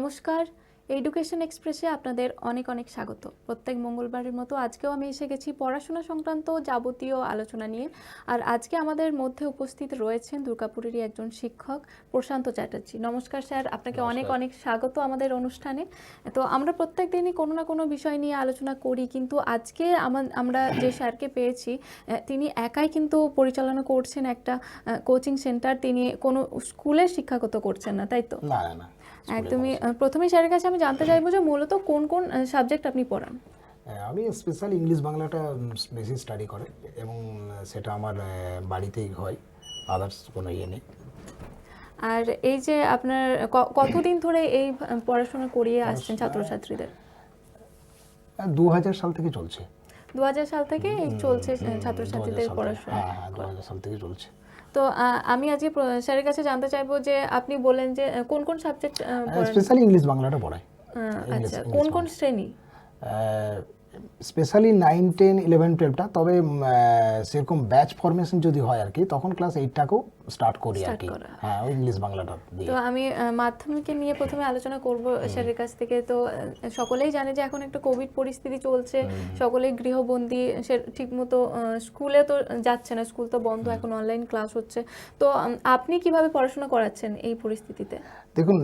নমস্কার, এডুকেশন এক্সপ্রেসে আপনাদের অনেক অনেক স্বাগত। প্রত্যেক মঙ্গলবারের মতো আজকেও আমি এসে গেছি পড়াশোনা সংক্রান্ত যাবতীয় আলোচনা নিয়ে। আর আজকে আমাদের মধ্যে উপস্থিত রয়েছেন দুর্গাপুরেরই একজন শিক্ষক প্রশান্ত চ্যাটার্জি। নমস্কার স্যার, আপনাকে অনেক অনেক স্বাগত আমাদের অনুষ্ঠানে। তো আমরা প্রত্যেক দিনই কোনো না কোনো বিষয় নিয়ে আলোচনা করি, কিন্তু আজকে আমরা যে স্যারকে পেয়েছি তিনি একাই কিন্তু পরিচালনা করছেন একটা কোচিং সেন্টার। তিনি কোনো স্কুলের শিক্ষাগত করছেন না, তাই তো? না না, একদমই। প্রথমেই স্যারের কাছে আমি জানতে চাইবো যে মূলত কোন কোন সাবজেক্ট আপনি পড়ান? আমি স্পেশাল ইংলিশ বাংলাটা বেশি স্টাডি করে এবং সেটা আমার বাড়িতেই হয়, আদার্স কোনো ইয়ে নেই। আর এই যে আপনার কতদিন ধরে এই পড়াশোনা করিয়ে আসছেন ছাত্রছাত্রীদের? 2000 সাল থেকে চলছে। 2000 সাল থেকে চলছে ছাত্রছাত্রীদের পড়াশোনা? হ্যাঁ, 2000 সাল থেকে চলছে। তো আমি আজকে স্যারের কাছে জানতে চাইবো যে আপনি বলেন যে কোন কোন সাবজেক্ট পড়ান? স্পেশালি ইংলিশ বাংলাটা পড়াই। আচ্ছা, কোন কোন শ্রেণী? স্পেশালি 9, 10, 11, 12টা। তবে সেরকম ব্যাচ ফরমেশন যদি হয় আর কি, তখন ক্লাস 8টাকেও স্টার্ট করি আর কি। হ্যাঁ, ওই ইংলিশ বাংলাটা দিয়ে। তো আমি মাধ্যমিকে নিয়ে প্রথমে আলোচনা করব স্যারের কাছ থেকে। তো সকলেই জানে যে এখন একটা কোভিড পরিস্থিতি চলছে, সকলেই গৃহবন্দী, সে ঠিকমতো স্কুলে তো যাচ্ছে না, স্কুল তো বন্ধ, এখন অনলাইন ক্লাস হচ্ছে। তো আপনি কিভাবে পড়াশোনা করাচ্ছেন এই পরিস্থিতিতে? দেখুন,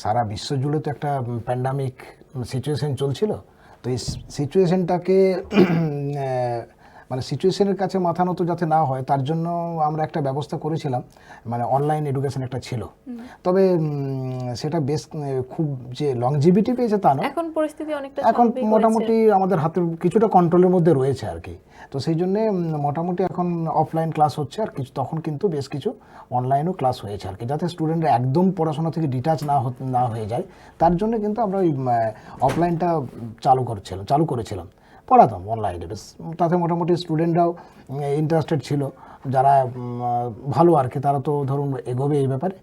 সারা বিশ্ব জুড়ে তো একটা প্যান্ডামিক সিচুয়েশন চলছিল। তো এই সিচুয়েশনটাকে মানে সিচুয়েশনের কাছে মাথা নত যাতে না হয়, তার জন্য আমরা একটা ব্যবস্থা করেছিলাম, মানে অনলাইন এডুকেশন একটা ছিল। তবে সেটা বেশ খুব যে লংজিভিটি পেয়েছে তা না, এখন পরিস্থিতি অনেকটা এখন মোটামুটি আমাদের হাতে কিছুটা কন্ট্রোলের মধ্যে রয়েছে আর কি। তো সেই জন্যে মোটামুটি এখন অফলাইন ক্লাস হচ্ছে, আর কিছু তখন কিন্তু বেশ কিছু অনলাইনও ক্লাস হয়েছে আর কি, যাতে স্টুডেন্টরা একদম পড়াশোনা থেকে ডিটাচ না হয়ে যায়। তার জন্য কিন্তু আমরা ওই অফলাইনটা চালু করেছিলাম, পড়াতাম অনলাইনে। বেশ তাতে মোটামুটি স্টুডেন্টরাও ইন্টারেস্টেড ছিল, যারা ভালো আর কি, তারা তো ধরুন এগোবে এই ব্যাপারে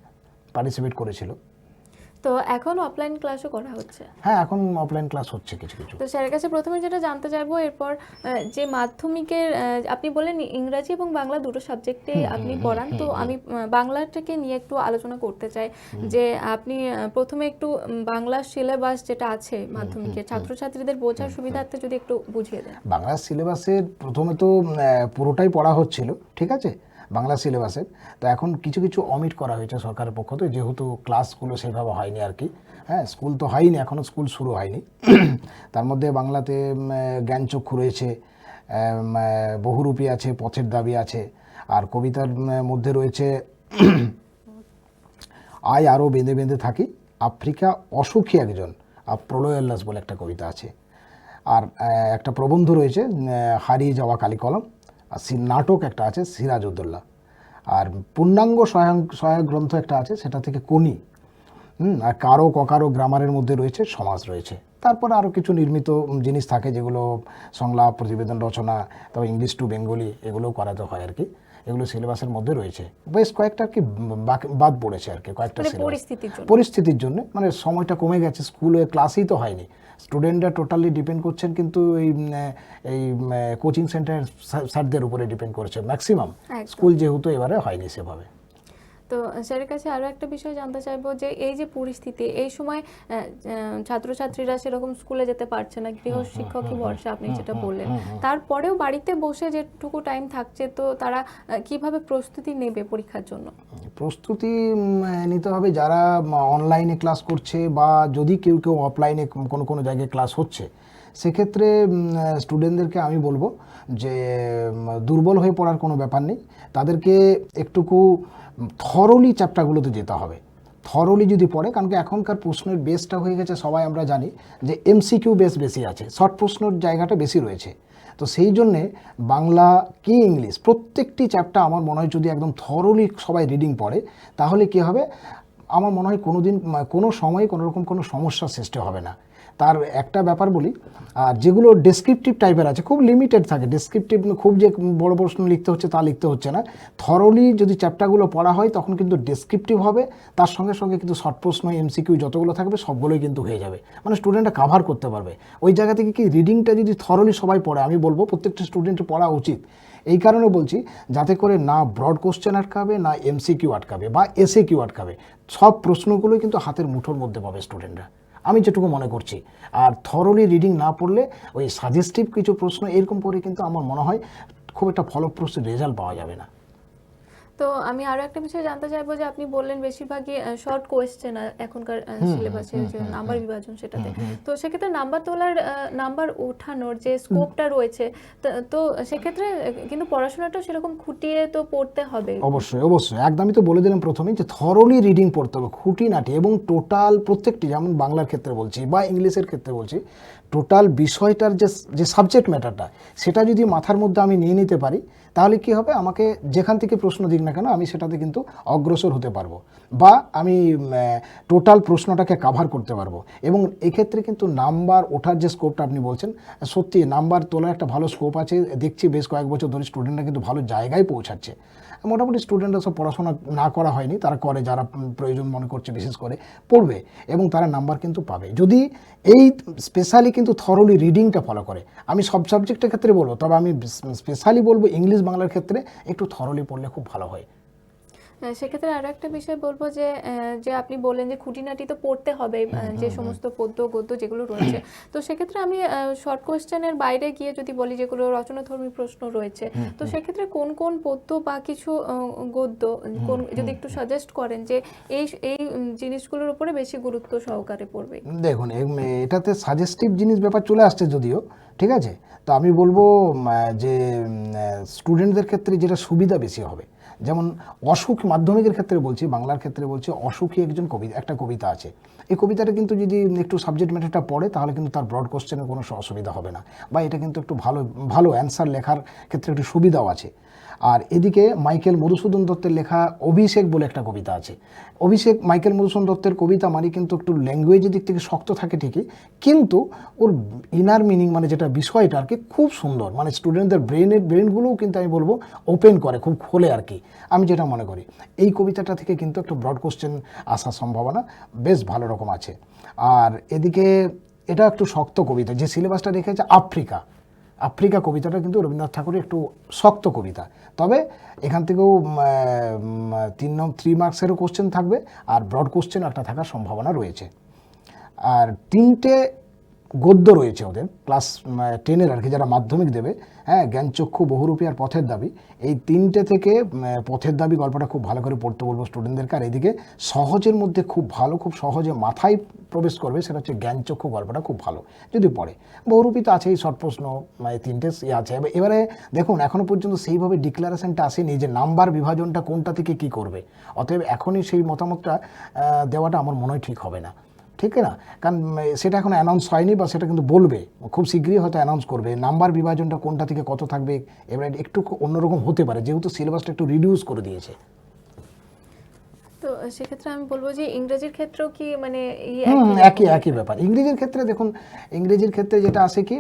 পার্টিসিপেট করেছিল। তো এখন অফলাইন ক্লাসও করা হচ্ছে? হ্যাঁ, এখন অফলাইন ক্লাস হচ্ছে কিছু কিছু। তো স্যারের কাছে প্রথমে যেটা জানতে চাইবো, এরপর যে মাধ্যমিকের আপনি বললেন ইংরাজি এবং বাংলা দুটো সাবজেক্টে আপনি পড়ান, তো আমি বাংলাটাকে নিয়ে একটু আলোচনা করতে চাই। যে আপনি প্রথমে একটু বাংলা সিলেবাস যেটা আছে মাধ্যমিকের ছাত্রছাত্রীদের বোঝার সুবিধার্থে যদি একটু বুঝিয়ে দেন। বাংলা সিলেবাসের প্রথমে তো পুরোটাই পড়া হচ্ছিল, ঠিক আছে, বাংলা সিলেবাসের। তো এখন কিছু কিছু অমিট করা হয়েছে সরকারের পক্ষ থেকে, যেহেতু ক্লাসগুলো সেভাবে হয়নি আর কি। হ্যাঁ, স্কুল তো হয়নি, এখনও স্কুল শুরু হয়নি। তার মধ্যে বাংলাতে জ্ঞানচক্ষু রয়েছে, বহুরূপী আছে, পথের দাবি আছে, আর কবিতার মধ্যে রয়েছে আয় আরও বেঁধে বেঁধে থাকি, আফ্রিকা অসুখী একজন, প্রলয়োল্লাস বলে একটা কবিতা আছে। আর একটা প্রবন্ধ রয়েছে হারিয়ে যাওয়া কালিকলম, আর নাটক একটা আছে সিরাজউদ্দৌলা, আর পূর্ণাঙ্গ সহায়ক গ্রন্থ একটা আছে, সেটা থেকে কোনি, আর কারো ককারো গ্রামারের মধ্যে রয়েছে সমাজ রয়েছে। তারপরে আরও কিছু নির্মিত জিনিস থাকে, যেগুলো সংলাপ, প্রতিবেদন রচনা, তবে ইংলিশ টু বেঙ্গলি এগুলোও করাতে হয় আর কি। এগুলো সিলেবাসের মধ্যে রয়েছে। বেশ কয়েকটা আর কি বাদ পড়েছে আর কি, কয়েকটা পরিস্থিতির জন্য, মানে সময়টা কমে গেছে, স্কুলে ক্লাসই তো হয়নি, স্টুডেন্টরা টোটালি ডিপেন্ড করছেন কিন্তু এই কোচিং সেন্টার স্যারদের উপরে ডিপেন্ড করেছে ম্যাক্সিমাম। স্কুল যেহেতু এবারে হয়নি সেভাবে। তো স্যারের কাছে আরও একটা বিষয় জানতে চাইবো, যে এই যে পরিস্থিতি, এই সময় ছাত্রছাত্রীরা সেরকম স্কুলে যেতে পারছে না, গৃহ শিক্ষকই ভরসা আপনি যেটা বললেন, তারপরেও বাড়িতে বসে যেটুকু টাইম থাকছে, তো তারা কিভাবে প্রস্তুতি নেবে পরীক্ষার জন্য? প্রস্তুতি নিতে হবে যারা অনলাইনে ক্লাস করছে, বা যদি কেউ অফলাইনে কোনো জায়গায় ক্লাস হচ্ছে, সেক্ষেত্রে স্টুডেন্টদেরকে আমি বলবো যে দুর্বল হয়ে পড়ার কোনো ব্যাপার নেই, তাদেরকে একটুকু থরলি চ্যাপ্টারগুলোতে যেতে হবে। থরলি যদি পড়ে, কারণ কি এখনকার প্রশ্নের বেসটা হয়ে গেছে, সবাই আমরা জানি যে এমসিকিউ বেস বেশি আছে, শর্ট প্রশ্নের জায়গাটা বেশি রয়েছে। তো সেই জন্যে বাংলা কি ইংলিশ প্রত্যেকটি চ্যাপ্টার আমার মনে হয় যদি একদম থরলি সবাই রিডিং পড়ে, তাহলে কী হবে, আমার মনে হয় কোনো সময় কোনো রকম কোনো সমস্যার সৃষ্টি হবে না। তার একটা ব্যাপার বলি, আর যেগুলো ডেসক্রিপটিভ টাইপের আছে খুব লিমিটেড থাকে, ডেসক্রিপটিভ খুব যে বড় প্রশ্ন লিখতে হচ্ছে তা লিখতে হচ্ছে না। থরলি যদি চ্যাপ্টারগুলো পড়া হয় তখন কিন্তু ডেসক্রিপটিভ হবে, তার সঙ্গে সঙ্গে কিন্তু শর্ট প্রশ্ন এমসিকিউ যতগুলো থাকবে সবগুলোই কিন্তু হয়ে যাবে, মানে স্টুডেন্টরা কাভার করতে পারবে। ওই জায়গা থেকে কি রিডিংটা যদি থরলি সবাই পড়ে, আমি বলবো প্রত্যেকটা স্টুডেন্টের পড়া উচিত। এই কারণে বলছি যাতে করে না ব্রড কোশ্চেন আটকাবে, না এমসিকিউ আটকাবে বা এসএ কিউ আটকাবে, সব প্রশ্নগুলোই কিন্তু হাতের মুঠোর মধ্যে পাবে স্টুডেন্টরা, আমি যেটুকু মনে করছি। আর থরলি রিডিং না পড়লে ওই সাজেস্টিভ কিছু প্রশ্ন এরকম করে কিন্তু আমার মনে হয় খুব একটা ফলপ্রসূ রেজাল্ট পাওয়া যাবে না। তো আমি আরো একটা বিষয় জানতে চাইবো যে আপনি বললেন বেশিরভাগই শর্ট কোয়েশ্চেন এখনকার সিলেবাসের যে নাম্বার বিভাজন সেটাতে, তো সেক্ষেত্রে নাম্বার তোলার নাম্বার ওঠানোর যে স্কোপটা রয়েছে, তো সেক্ষেত্রে কিন্তু পড়াশোনাটাও সেরকম খুঁটিয়ে তো পড়তে হবে। অবশ্যই অবশ্যই, একদমই তো বলে দিলাম প্রথমেই যে থরলি রিডিং পড়তে হবে, খুঁটিনাটি এবং টোটাল প্রত্যেকটি, যেমন বাংলার ক্ষেত্রে বলছি বা ইংলিশের ক্ষেত্রে বলছি, টোটাল বিষয়টার যে যে সাবজেক্ট ম্যাটারটা সেটা যদি মাথার মধ্যে আমি নিয়ে নিতে পারি, তাহলে কি হবে, আমাকে যেখান থেকে প্রশ্ন দিক না কেন আমি সেটাতে কিন্তু অগ্রসর হতে পারবো, বা আমি টোটাল প্রশ্নটাকে কাভার করতে পারবো। এবং এক্ষেত্রে কিন্তু নাম্বার ওঠার যে স্কোপটা আপনি বলছেন, সত্যি নাম্বার তোলার একটা ভালো স্কোপ আছে, দেখছি বেশ কয়েক বছর ধরে স্টুডেন্টরা কিন্তু ভালো জায়গায় পৌঁছাচ্ছে। মোটামুটি স্টুডেন্টরা সব পড়াশোনা না করা হয়নি, তারা করে, যারা প্রয়োজন মনে করছে বিশেষ করে পড়বে, এবং তারা নাম্বার কিন্তু পাবে যদি এই স্পেশালি কিন্তু থরলি রিডিংটা ফলো করে। আমি সব সাবজেক্টের ক্ষেত্রে বলবো, তবে আমি স্পেশালি বলবো ইংলিশ বাংলার ক্ষেত্রে একটু থরলি পড়লে খুব ভালো হয়। সেক্ষেত্রে আরো একটা বিষয় বলবো যে যে আপনি বললেন যে খুঁটিনাটি তো পড়তে হবে, যে সমস্ত পদ্য গদ্য যেগুলো রয়েছে, তো সেক্ষেত্রে আমি শর্ট কোয়েশ্চেনের বাইরে গিয়ে যদি বলি যেগুলো রচনাধর্মী প্রশ্ন রয়েছে, তো সেক্ষেত্রে কোন কোন পদ্য বা কিছু গদ্য কোন যদি একটু সাজেস্ট করেন যে এই এই জিনিসগুলোর উপরে বেশি গুরুত্ব সহকারে পড়বে। দেখুন এটাতে সাজেস্টিভ জিনিস ব্যাপার চলে আসছে যদিও, ঠিক আছে, তো আমি বলবো যে স্টুডেন্টদের ক্ষেত্রে যেটা সুবিধা বেশি হবে, যেমন অসুখ, মাধ্যমিকের ক্ষেত্রে বলছি, বাংলার ক্ষেত্রে বলছি, অসুখী একজন কবি, একটা কবিতা আছে, এই কবিতাটা কিন্তু যদি একটু সাবজেক্ট ম্যাটারটা পড়ে তাহলে কিন্তু তার ব্রড কোশ্চেনের কোনো অসুবিধা হবে না, বা এটা কিন্তু একটু ভালো ভালো অ্যান্সার লেখার ক্ষেত্রে একটু সুবিধাও আছে। আর এদিকে মাইকেল মধুসূদন দত্তের লেখা অভিষেক বলে একটা কবিতা আছে, অভিষেক মাইকেল মধুসূদন দত্তের কবিতা মানে কিন্তু একটু ল্যাঙ্গুয়েজের দিক থেকে শক্ত থাকে ঠিকই, কিন্তু ওর ইনার মিনিং মানে যেটা বিষয়টা আর কি খুব সুন্দর, মানে স্টুডেন্টদের ব্রেনগুলোও কিন্তু আমি বলবো ওপেন করে, খুব খোলে আর কি, আমি যেটা মনে করি। এই কবিতাটা থেকে কিন্তু একটা ব্রড কোশ্চেন আসার সম্ভাবনা বেশ ভালো রকম আছে। আর এদিকে এটা একটু শক্ত কবিতা, যে সিলেবাসটা রেখেছে আফ্রিকা, আফ্রিকা কবিতাটা কিন্তু রবীন্দ্রনাথ ঠাকুরের একটু শক্ত কবিতা, তবে এখান থেকেও 3 মার্কসেরও কোশ্চেন থাকবে, আর ব্রড কোশ্চেন একটা থাকার সম্ভাবনা রয়েছে। আর 3টে গদ্য রয়েছে ওদের ক্লাস 10-এর আর কি, যারা মাধ্যমিক দেবে, হ্যাঁ, জ্ঞানচক্ষু, বহুরূপী আর পথের দাবি, এই 3টে থেকে পথের দাবি গল্পটা খুব ভালো করে পড়তে বলবো স্টুডেন্টদেরকে। আর এদিকে সহজের মধ্যে খুব ভালো, খুব সহজে মাথায় প্রবেশ করবে, সেটা হচ্ছে জ্ঞানচক্ষু গল্পটা খুব ভালো যদি পড়ে। বহুরূপী তো আছেই, শর্ট প্রশ্ন, 3টে আছে। এবারে দেখুন এখনো পর্যন্ত সেইভাবে ডিক্লারেশনটা আসেনি যে নাম্বার বিভাজনটা কোনটা থেকে কি করবে, অতএব এখনই সেই মতামতটা দেওয়াটা আমার মনে হয় ঠিক হবে না, ঠিক না, কারণ সেটা এখন অ্যানাউন্স হয়নি, বা সেটা কিন্তু বলবে খুব শীঘ্রই, হয়তো অ্যানাউন্স করবে নাম্বার বিভাজনটা কোনটা থেকে কত থাকবে। এবারে একটু অন্যরকম হতে পারে যেহেতু সিলেবাসটা একটু রিডিউস করে দিয়েছে। তো সেক্ষেত্রে আমি বলবো যে ইংরেজির ক্ষেত্রেও কি মানে একই ব্যাপার। ইংরেজির ক্ষেত্রে দেখুন, ইংরেজির ক্ষেত্রে যেটা আসে কি,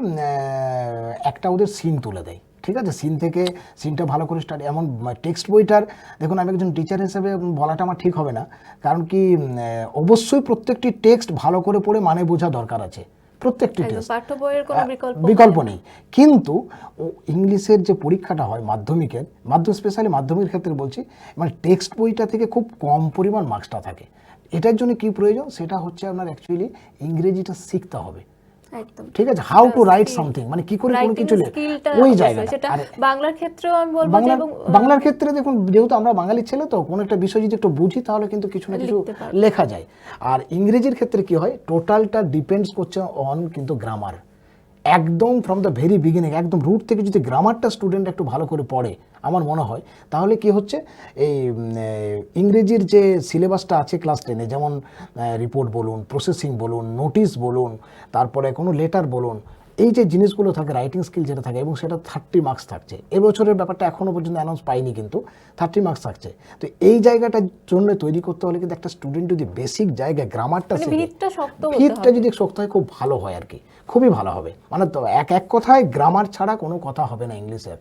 একটা ওদের সিন তুলে দেয়, ঠিক আছে, সিন থেকে সিনটা ভালো করে স্টাডি, এমন টেক্সট বইটার, দেখুন আমি একজন টিচার হিসেবে বলাটা আমার ঠিক হবে না, কারণ কি অবশ্যই প্রত্যেকটি টেক্সট ভালো করে পড়ে মানে বোঝা দরকার আছে, প্রত্যেকটি টেক্সট, পাঠ্য বইয়ের কোনো বিকল্প নেই। কিন্তু ইংলিশের যে পরীক্ষাটা হয় মাধ্যমিকের, স্পেশালি মাধ্যমিকের ক্ষেত্রে বলছি, মানে টেক্সট বইটা থেকে খুব কম পরিমাণ মার্কসটা থাকে। এটার জন্য কি প্রয়োজন, সেটা হচ্ছে আপনার অ্যাকচুয়ালি ইংরেজিটা শিখতে হবে, ঠিক আছে, হাউ টু রাইট সামথিং, মানে কি করে কোনো কিছু ওই জায়গাটা। বাংলার ক্ষেত্রেও আমি বলবো যে বাংলার ক্ষেত্রে দেখুন, যেহেতু আমরা বাঙালি ছেলে, তো কোনো একটা বিষয় যদি একটু বুঝি তাহলে কিন্তু কিছু না কিছু লেখা যায়। আর ইংরেজির ক্ষেত্রে কি হয়, টোটালটা ডিপেন্ডস করছে অন কিন্তু গ্রামার, একদম ফ্রম দ্য ভেরি বিগিনিং, একদম রুট থেকে যদি গ্রামারটা স্টুডেন্ট একটু ভালো করে পড়ে আমার মনে হয়, তাহলে কি হচ্ছে, এই ইংরেজির যে সিলেবাসটা আছে ক্লাস 10-এ, যেমন রিপোর্ট বলুন, প্রসেসিং বলুন, নোটিশ বলুন, তারপরে কোনো লেটার বলুন, এই যে জিনিসগুলো থাকে, রাইটিং স্কিল যেটা থাকে, এবং সেটা 30 মার্কস থাকছে। এবছরের ব্যাপারটা এখনও পর্যন্ত অ্যানাউন্স পাইনি, কিন্তু 30 মার্কস থাকছে। তো এই জায়গাটার জন্য তৈরি করতে হলে কিন্তু একটা স্টুডেন্ট যদি বেসিক জায়গায় গ্রামারটা মানে শেখে, ভিতটা শক্ত হতে ভিতটা হবে। যদি শক্ত হয় খুব ভালো হয় আর কি, খুবই ভালো হবে। মানে তো এক কথায় গ্রামার ছাড়া কোনো কথা হবে না ইংলিশের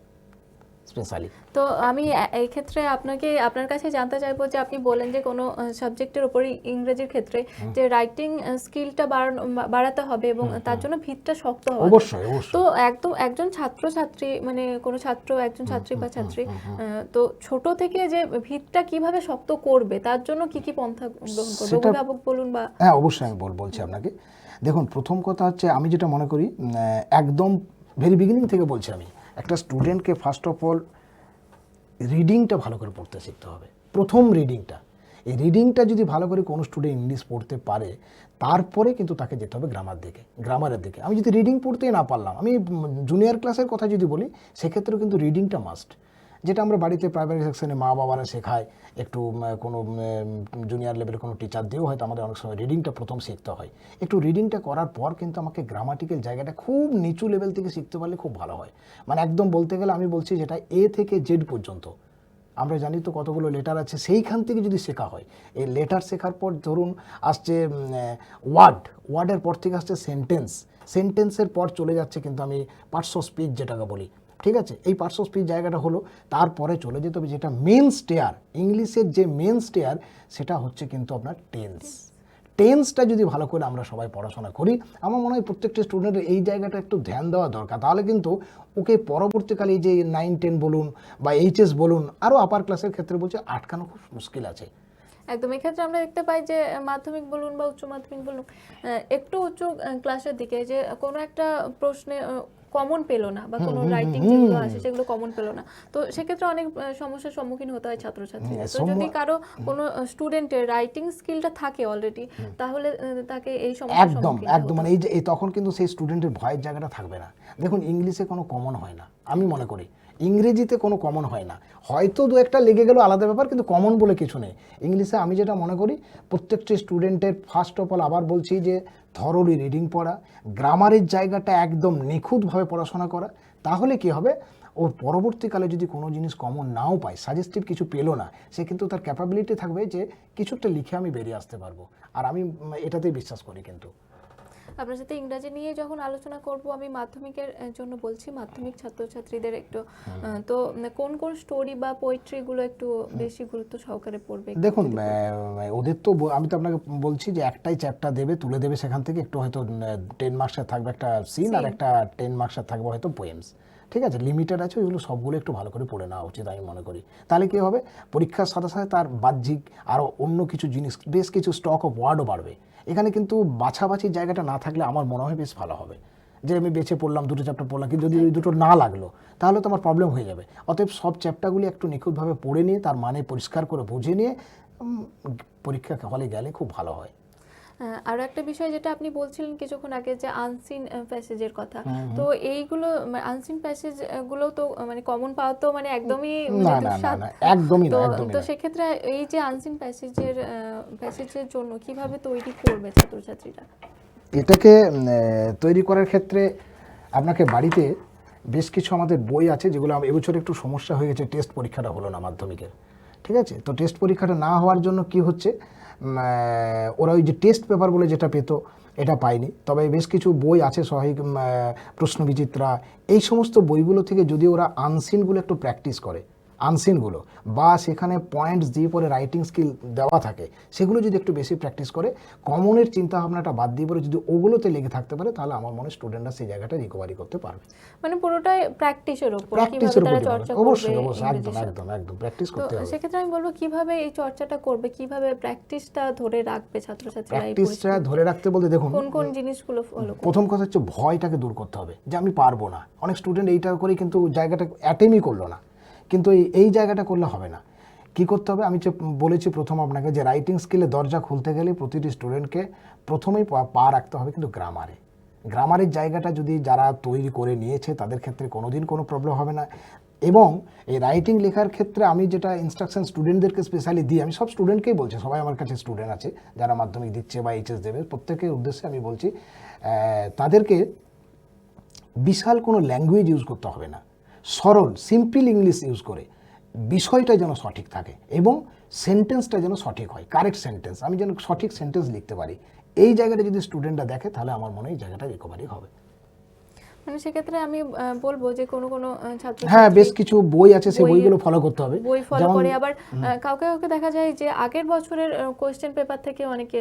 স্পেশালি। তো আমি এই ক্ষেত্রে আপনার কাছে জানতে চাইবো যে আপনি বলেন যে কোনো সাবজেক্টের উপরই ইংরেজির ক্ষেত্রে যে রাইটিং স্কিলটা বাড়াতে হবে এবং তার জন্য ভিতটা শক্ত হওয়া দরকার। অবশ্যই অবশ্যই। তো একদম একজন ছাত্রছাত্রী মানে কোনো ছাত্র একজন ছাত্রী বা ছাত্রী তো ছোট থেকে যে ভিতটা কিভাবে শক্ত করবে তার জন্য কি কি পন্থা গ্রহণ করবে, সেটা- অভিভাবক বলুন বা হ্যাঁ অবশ্যই আমি বলছি আপনাকে। দেখুন, প্রথম কথা হচ্ছে আমি যেটা মনে করি, একদম ভেরি বিগিনিং থেকে বলছি আমি, একটা স্টুডেন্টকে ফার্স্ট অফ অল রিডিংটা ভালো করে পড়তে শিখতে হবে। প্রথম রিডিংটা, এই রিডিংটা যদি ভালো করে কোনো স্টুডেন্ট ইংলিশ পড়তে পারে, তারপরে কিন্তু তাকে যেতে হবে গ্রামারের দিকে। আমি যদি রিডিং পড়তেই না পারলাম, আমি জুনিয়র ক্লাসের কথা যদি বলি, সেক্ষেত্রেও কিন্তু রিডিংটা মাস্ট। যেটা আমরা বাড়িতে প্রাইমারি সেকশনে মা বাবারা শেখায়, একটু কোনো জুনিয়র লেভেলের কোনো টিচার দিয়েও হয়তো আমাদের অনেক সময় রিডিংটা প্রথম শিখতে হয়। একটু রিডিংটা করার পর কিন্তু আমাকে গ্রামাটিক্যাল জায়গাটা খুব নিচু লেভেল থেকে শিখতে পারলে খুব ভালো হয়। মানে একদম বলতে গেলে আমি বলছি যেটা এ থেকে জেড পর্যন্ত, আমরা জানি তো কতগুলো লেটার আছে, সেইখান থেকে যদি শেখা হয়, এই লেটার শেখার পর ধরুন আসছে ওয়ার্ডের পর থেকে আসছে সেন্টেন্সের পর চলে যাচ্ছে কিন্তু আমি পার্টস অফ স্পিচ যেটাকে বলি, ঠিক আছে। এই পার্টস অফ স্পিচ জায়গাটা হলো, তারপরে চলে যেতে হবে যেটা মেন স্টেয়ার, ইংলিশের যে মেন স্টেয়ার, সেটা হচ্ছে কিন্তু আপনার টেন্সটা যদি ভালো করে আমরা সবাই পড়াশোনা করি, আমার মনে হয় প্রত্যেকটা স্টুডেন্টের এই জায়গাটা একটু ধ্যান দেওয়া দরকার। তাহলে কিন্তু ওকে পরবর্তীকালে এই যে 9-10 বলুন বা এইচএস বলুন, আরও আপার ক্লাসের ক্ষেত্রে বলছে, আটকানো খুব মুশকিল আছে। একদম। এক্ষেত্রে আমরা দেখতে পাই যে মাধ্যমিক বলুন বা উচ্চ মাধ্যমিক বলুন, একটু উঁচু ক্লাসের দিকে যে কোনো একটা প্রশ্নে কমন পেলো না বা কোনো রাইটিং যেগুলো আছে সেগুলো কমন পেলো না, তো সেক্ষেত্রে অনেক সমস্যার সম্মুখীন হতে হয় ছাত্রছাত্রীরা। তো যদি কারো কোনো স্টুডেন্টের রাইটিং স্কিলটা থাকে অলরেডি, তাহলে তাকে এই সমস্যার একদম সম্মুখীন একদম হতে মানে এই যে তখন কিন্তু সেই স্টুডেন্টের ভয়ের জায়গাটা থাকবে না। দেখুন, ইংলিশে কোনো কমন হয় না, আমি মনে করি ইংরেজিতে কোনো কমন হয় না, হয়তো দু একটা লেগে গেল আলাদা ব্যাপার, কিন্তু কমন বলে কিছু নেই ইংলিশে। আমি যেটা মনে করি প্রত্যেকটি স্টুডেন্টের ফার্স্ট অফ অল আবার বলছি যে থরলি রিডিং পড়া, গ্রামারের জায়গাটা একদম নিখুঁতভাবে পড়াশোনা করা। তাহলে কি হবে, ওর পরবর্তীকালে যদি কোনো জিনিস কমন নাও পায়, সাজেস্টিভ কিছু পেলো না, সে কিন্তু তার ক্যাপাবিলিটি থাকবে যে কিছু একটা লিখে আমি বেরিয়ে আসতে পারবো। আর আমি এটাতেই বিশ্বাস করি। কিন্তু আপনার সাথে ইংরাজি নিয়ে যখন আলোচনা করব, আমি মাধ্যমিকের জন্য বলছি, মাধ্যমিক ছাত্রছাত্রীদের একটু তো কোন কোন স্টোরি বা পোয়েট্রিগুলো একটু বেশি গুরুত্ব সহকারে পড়বে? দেখুন, ওদের তো আমি তো আপনাকে বলছি যে একটাই চ্যাপ্টার দেবে, তুলে দেবে সেখান থেকে, একটু হয়তো 10 মার্কসের থাকবে একটা সিন, আর একটা 10 মার্কসের থাকবে হয়তো পোয়েমস, ঠিক আছে, লিমিটেড আছে। ওইগুলো সবগুলো একটু ভালো করে পড়ে নেওয়া উচিত আমি মনে করি। তাহলে কী হবে, পরীক্ষার সাথে সাথে তার বাহ্যিক আরও অন্য কিছু জিনিস, বেশ কিছু স্টক অফ ওয়ার্ডও বাড়বে। এখানে কিন্তু বাছাবাছির জায়গাটা না থাকলে আমার মনে হয় বেশ ভালো হবে, যে আমি বেছে পড়লাম, দুটো চ্যাপ্টার পড়লাম, কিন্তু যদি ওই দুটো না লাগলো তাহলে তো আমার প্রবলেম হয়ে যাবে। অতএব সব চ্যাপ্টারগুলি একটু নিখুঁতভাবে পড়ে নিয়ে, তার মানে পরিষ্কার করে বুঝে নিয়ে পরীক্ষা হলে গেলে খুব ভালো হয়। আরো একটা বিষয় যেটা আপনি বলছিলেন কিছুক্ষণ আগে, যে আনসিন প্যাসেজের কথা, তো এইগুলো আনসিন প্যাসেজ গুলো তো মানে কমন পাওয়া তো মানে একদমই না না না না, একদমই না, একদমই তো না। সেক্ষেত্রে এই যে আনসিন প্যাসেজের জন্য কিভাবে তৈরি করবে ছাত্রছাত্রীরা? এটাকে তৈরি করার ক্ষেত্রে আপনাকে বাড়িতে বেশ কিছু আমাদের বই আছে, যেগুলো এবছর একটু সমস্যা হয়ে গেছে, টেস্ট পরীক্ষাটা হলো না মাধ্যমিকের, ঠিক আছে। তো টেস্ট পরীক্ষাটা না হওয়ার জন্য কি হচ্ছে, ওরা ওই যে টেস্ট পেপার বলে যেটা পেতো, এটা পায়নি। তবে বেশ কিছু বই আছে, সহায়িক প্রশ্নবিচিত্রা, এই সমস্ত বইগুলো থেকে যদি ওরা আনসিনগুলো একটু প্র্যাকটিস করে, আনসিনগুলো বা সেখানে পয়েন্টস দিয়ে পরে রাইটিং স্কিল দেওয়া থাকে, সেগুলো যদি একটু বেশি প্র্যাকটিস করে, কমনের চিন্তা ভাবনাটা বাদ দিয়ে পরে যদি ওগুলোতে লেগে থাকতে পারে, তাহলে আমার মনে হয় স্টুডেন্টরা সেই জায়গাটা রিকভারি করতে পারবে। মানে পুরোটাই প্র্যাকটিসের উপর, প্র্যাকটিসের কিভাবে উপর তারা চর্চা করবে। অবশ্যই অবশ্যই, একদম ইংরেজির সাথে। একদম একদম প্র্যাকটিস তো করতে হবে। সেক্ষেত্রে আমি বলবো কিভাবে এই চর্চাটা করবে, কিভাবে প্র্যাকটিসটা ধরে রাখবে ছাত্রছাত্রীরা এই প্র্যাকটিসটা পরিস্থিতিতে? ধরে রাখতে বলতে দেখুন, কোন কোন জিনিসগুলো ফলো করবে? প্রথম কথা হচ্ছে ভয়টাকে দূর করতে হবে, যে আমি পারবো না। অনেক স্টুডেন্ট এইটা করে কিন্তু জায়গাটা অ্যাটেমই করলো না, কিন্তু এই জায়গাটা করলে হবে না। কি করতে হবে, আমি যে বলেছি প্রথম আপনাকে, যে রাইটিং স্কিলে দরজা খুলতে গেলে প্রতিটি স্টুডেন্টকে প্রথমেই পা রাখতে হবে কিন্তু গ্রামারের জায়গাটা যদি যারা তৈরি করে নিয়েছে, তাদের ক্ষেত্রে কোনোদিন কোনো প্রবলেম হবে না। এবং এই রাইটিং লেখার ক্ষেত্রে আমি যেটা ইনস্ট্রাকশন স্টুডেন্টদেরকে স্পেশালি দিই, আমি সব স্টুডেন্টকেই বলছি, সবাই আমার কাছে স্টুডেন্ট আছে যারা মাধ্যমিক দিচ্ছে বা এইচএস দেবে, প্রত্যেকের উদ্দেশ্যে আমি বলছি, তাদেরকে বিশাল কোনো ল্যাঙ্গুয়েজ ইউজ করতে হবে না, সরল সিম্পল ইংলিশ ইউজ করে বিষয়টা যেন সঠিক থাকে এবং সেন্টেন্সটা যেন সঠিক হয়, কারেক্ট সেন্টেন্স, আমি যেন সঠিক সেন্টেন্স লিখতে পারি। এই জায়গাটা যদি স্টুডেন্টরা দেখে তাহলে আমার মনে হয় এই জায়গাটা রিকভারি হবে। মানে সেক্ষেত্রে আমি বলবো যে কোনো কোনো ছাত্র হ্যাঁ, বেশ কিছু বই আছে, সেই বই- বইগুলো ফলো করতে হবে। বই ফলো যেমন করে, আবার কাউকে কাউকে দেখা যায় যে আগের বছরের কোশ্চেন পেপার থেকে অনেকে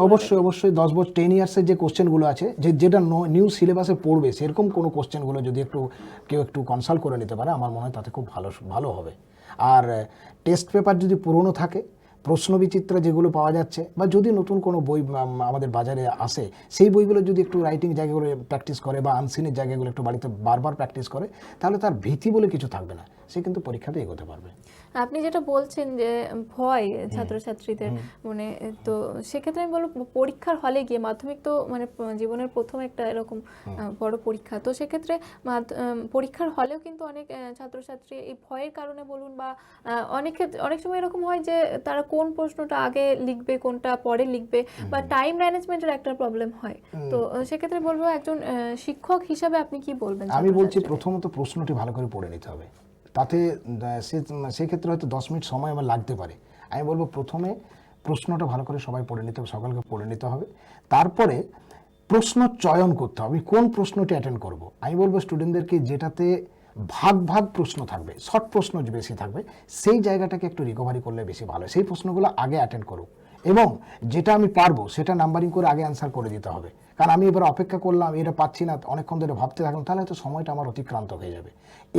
অবশ্যই অবশ্যই 10 বছর 10 ইয়ার্সের যে কোশ্চেনগুলো আছে, যেটা নিউ সিলেবাসে পড়বে সেরকম কোনো কোশ্চেনগুলো যদি কেউ একটু কনসাল্ট করে নিতে পারে, আমার মনে হয় তাতে খুব ভালো হবে। আর টেস্ট পেপার যদি পুরনো থাকে, প্রশ্ন বিচিত্র যেগুলো পাওয়া যাচ্ছে, বা যদি নতুন কোনো বই আমাদের বাজারে আসে, সেই বইগুলো যদি একটু রাইটিং জায়গাগুলো প্র্যাকটিস করে বা আনসিনের জায়গাগুলো একটু বাড়িতে বারবার প্র্যাকটিস করে, তাহলে তার ভীতি বলে কিছু থাকবে না, সে কিন্তু পরীক্ষাতে এগোতে পারবে। আপনি যেটা বলছেন যে ভয় ছাত্রছাত্রীদের মানে, তো সেক্ষেত্রে আমি বলবো পরীক্ষার হলে গিয়ে, মাধ্যমিক তো মানে জীবনের প্রথম একটা এরকম বড় পরীক্ষা, তো সেক্ষেত্রে পরীক্ষার হলেও কিন্তু অনেক ছাত্রছাত্রী এই ভয়ের কারণে বলুন বা অনেক সময় এরকম হয় যে তারা কোন প্রশ্নটা আগে লিখবে কোনটা পরে লিখবে, বা টাইম ম্যানেজমেন্টের একটা প্রবলেম হয়। তো সেক্ষেত্রে বলবো একজন শিক্ষক হিসাবে আপনি কি বলবেন? আমি বলছি প্রথমত প্রশ্নটি ভালো করে পড়ে নিতে হবে, তাতে সেক্ষেত্রে হয়তো 10 মিনিট সময় আমার লাগতে পারে। আমি বলবো প্রথমে প্রশ্নটা ভালো করে সবাই পড়ে নিতে হবে, সকলকে পড়ে নিতে হবে। তারপরে প্রশ্ন চয়ন করতে হবে, আমি কোন প্রশ্নটি অ্যাটেন্ড করব। আমি বলবো স্টুডেন্টদেরকে যেটাতে ভাগ ভাগ প্রশ্ন থাকবে, শর্ট প্রশ্ন বেশি থাকবে, সেই জায়গাটাকে একটু রিকভারি করলে বেশি ভালো হয়। সেই প্রশ্নগুলো আগে অ্যাটেন্ড করুক এবং যেটা আমি পারবো সেটা নাম্বারিং করে আগে অ্যান্সার করে দিতে হবে। কারণ আমি এবার অপেক্ষা করলাম, এটা পাচ্ছি না, অনেকক্ষণ ধরে ভাবতে থাকলাম, তাহলে হয়তো সময়টা আমার অতিক্রান্ত হয়ে যাবে।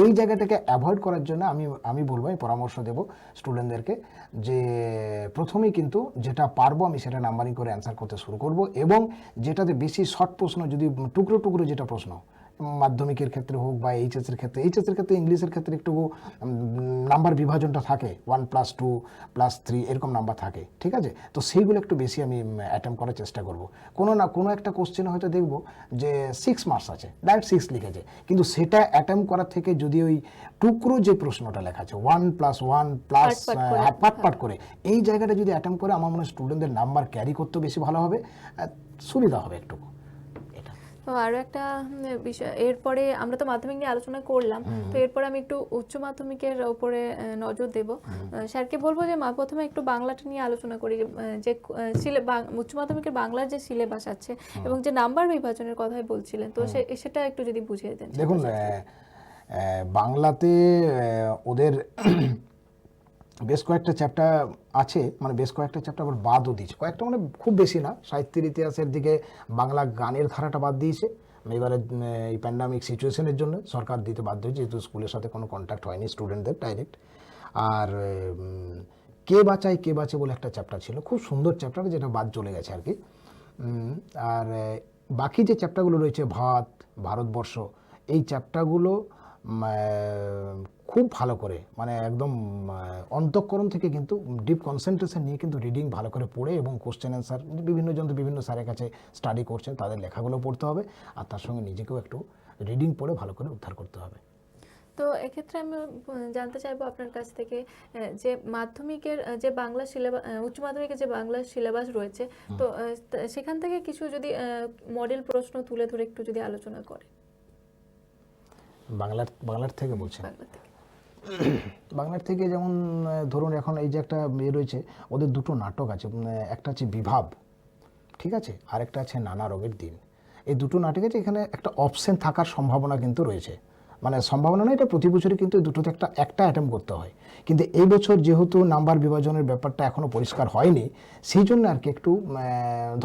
এই জায়গাটাকে অ্যাভয়েড করার জন্য আমি বলবো, আমি পরামর্শ দেবো স্টুডেন্টদেরকে যে প্রথমেই কিন্তু যেটা পারবো আমি সেটা নাম্বারিং করে অ্যান্সার করতে শুরু করব, এবং যেটাতে বেশি শর্ট প্রশ্ন, যদি টুকরো টুকরো যেটা প্রশ্ন, মাধ্যমিকের ক্ষেত্রে হোক বা এইচএসের ক্ষেত্রে ইংলিশের ক্ষেত্রে একটু নাম্বার বিভাজনটা থাকে, 1+2 +3 এরকম নাম্বার থাকে, ঠিক আছে? তো সেইগুলো একটু বেশি আমি অ্যাটেম্প করার চেষ্টা করব। কোনো একটা কোশ্চেনে হয়তো দেখবো যে 6 মার্কস আছে, ডাইরেক্ট 6 লিখেছে, কিন্তু সেটা অ্যাটেম্প করার থেকে যদি ওই টুকরো যে প্রশ্নটা লেখা আছে 1+1 প্লাস পাট করে এই জায়গাটা যদি অ্যাটেম্প করে, আমার মনে হয় স্টুডেন্টদের নাম্বার ক্যারি করতে বেশি ভালো হবে, সুবিধা হবে একটু। তো আরো একটা বিষয়, এরপরে আমরা তো মাধ্যমিক নিয়ে আলোচনা করলাম, তো এরপরে আমি একটু উচ্চ মাধ্যমিকের উপরে নজর দেব। স্যারকে বলবো যে প্রথমে একটু বাংলাটা নিয়ে আলোচনা করি, যে উচ্চ মাধ্যমিকের বাংলার যে সিলেবাস আছে এবং যে নাম্বার বিভাজনের কথাই বলছিলেন, তো সেটা একটু যদি বুঝিয়ে দেন। দেখুন, বাংলাতে ওদের বেশ কয়েকটা চ্যাপ্টার আছে, মানে বেশ কয়েকটা চ্যাপ্টার আবার বাদও দিয়েছে, কয়েকটা মানে খুব বেশি না। সাহিত্যের ইতিহাসের দিকে বাংলা গানের ধারাটা বাদ দিয়েছে, এবারে এই প্যান্ডামিক সিচুয়েশনের জন্য সরকার দিতে বাধ্য হয়েছে, যেহেতু স্কুলের সাথে কোনো কন্ট্যাক্ট হয়নি স্টুডেন্টদের ডাইরেক্ট। আর কে বাঁচে বলে একটা চ্যাপ্টার ছিল, খুব সুন্দর চ্যাপ্টার, যেটা বাদ চলে গেছে আর কি। আর বাকি যে চ্যাপ্টারগুলো রয়েছে, ভারতবর্ষ, এই চ্যাপ্টারগুলো খুব ভালো করে, মানে একদম অন্তঃকরণ থেকে কিন্তু ডিপ কনসেন্ট্রেশন নিয়ে কিন্তু রিডিং ভালো করে পড়ে, এবং কোশ্চেন অ্যান্সার বিভিন্ন স্যারের কাছে স্টাডি করছেন, তাদের লেখাগুলো পড়তে হবে, আর তার সঙ্গে নিজেকেও একটু রিডিং পড়ে ভালো করে উদ্ধার করতে হবে। তো এক্ষেত্রে আমি জানতে চাইবো আপনার কাছ থেকে, যে মাধ্যমিকের যে বাংলা সিলেবাস, উচ্চ মাধ্যমিকের যে বাংলা সিলেবাস রয়েছে, তো সেখান থেকে কিছু যদি মডেল প্রশ্ন তুলে ধরে একটু যদি আলোচনা করে। বাংলার থেকে বলছেন? বাংলা থেকে। বাংলার থেকে যেমন ধরুন, এখন এই যে একটা রয়েছে, ওদের দুটো নাটক আছে, একটা আছে বিভাব, ঠিক আছে, আর একটা আছে নানা রোগের দিন। এই দুটো নাটক আছে, এখানে একটা অপশন থাকার সম্ভাবনা কিন্তু রয়েছে, মানে সম্ভাবনা নয়, এটা প্রতি বছরই কিন্তু দুটোতে একটা অ্যাটেম্প করতে হয়। কিন্তু এই বছর যেহেতু নাম্বার বিভাজনের ব্যাপারটা এখনও পরিষ্কার হয়নি, সেই জন্য আর কি একটু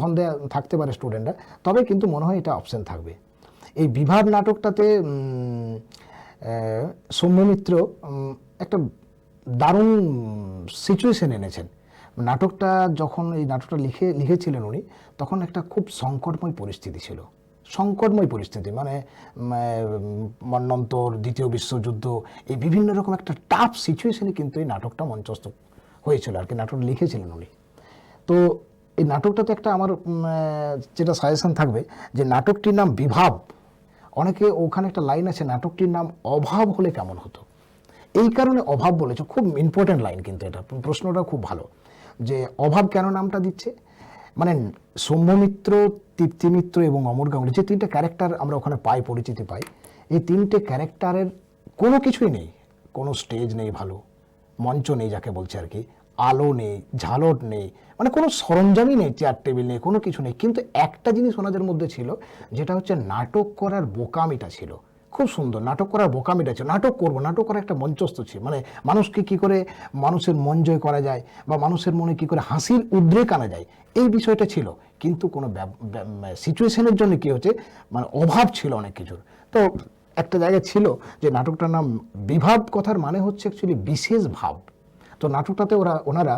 ধন্দে থাকতে পারে স্টুডেন্টরা, তবে কিন্তু মনে হয় এটা অপশন থাকবে। এই বিভাব নাটকটাতে সৌম্যমিত্র একটা দারুণ সিচুয়েশন এনেছেন। নাটকটা যখন এই নাটকটা লিখেছিলেন উনি, তখন একটা খুব সংকটময় পরিস্থিতি ছিল, মানে মন্বন্তর, দ্বিতীয় বিশ্বযুদ্ধ, এই বিভিন্ন রকম একটা টাফ সিচুয়েশনে কিন্তু এই নাটকটা মঞ্চস্থ হয়েছিল আর কি, নাটকটা লিখেছিলেন উনি। তো এই নাটকটাতে একটা আমার যেটা সাজেশন থাকবে, যে নাটকটির নাম বিভাব, অনেকে ওখানে একটা লাইন আছে, নাটকটির নাম অভাব হলে কেমন হতো। এই কারণে অভাব বলেছে, খুব ইম্পর্টেন্ট লাইন কিন্তু এটা, প্রশ্নটা খুব ভালো, যে অভাব কেন নামটা দিচ্ছে। মানে সৌম্যমিত্র, তৃপ্তিমিত্র এবং অমর গাঙ্গুলি যে তিনটে ক্যারেক্টার আমরা ওখানে পাই, পরিচিতি পাই, এই তিনটে ক্যারেক্টারের কোনো কিছুই নেই, কোনো স্টেজ নেই ভালো, মঞ্চ নেই যাকে বলছে আর কি, আলো নেই, ঝালট নেই, মানে কোনো সরঞ্জামই নেই, চেয়ার টেবিল নেই, কোনো কিছু নেই। কিন্তু একটা জিনিস ওনাদের মধ্যে ছিল, যেটা হচ্ছে নাটক করার বোকামিটা ছিল। খুব সুন্দর নাটক করার বোকামিটা ছিল। নাটক করবো, নাটক করার একটা মঞ্চস্থ ছিল, মানে মানুষকে কি করে মানুষের মন জয় করা যায় বা মানুষের মনে কি করে হাসির উদ্রেক আনা যায়, এই বিষয়টা ছিল। কিন্তু কোনো সিচুয়েশনের জন্য কি হচ্ছে, মানে অভাব ছিল অনেক কিছুর। তো একটা জায়গায় ছিল যে নাটকটার নাম বিভাব, কথার মানে হচ্ছে অ্যাকচুয়ালি বিশেষ ভাব। তো নাটকটাতে ওনারা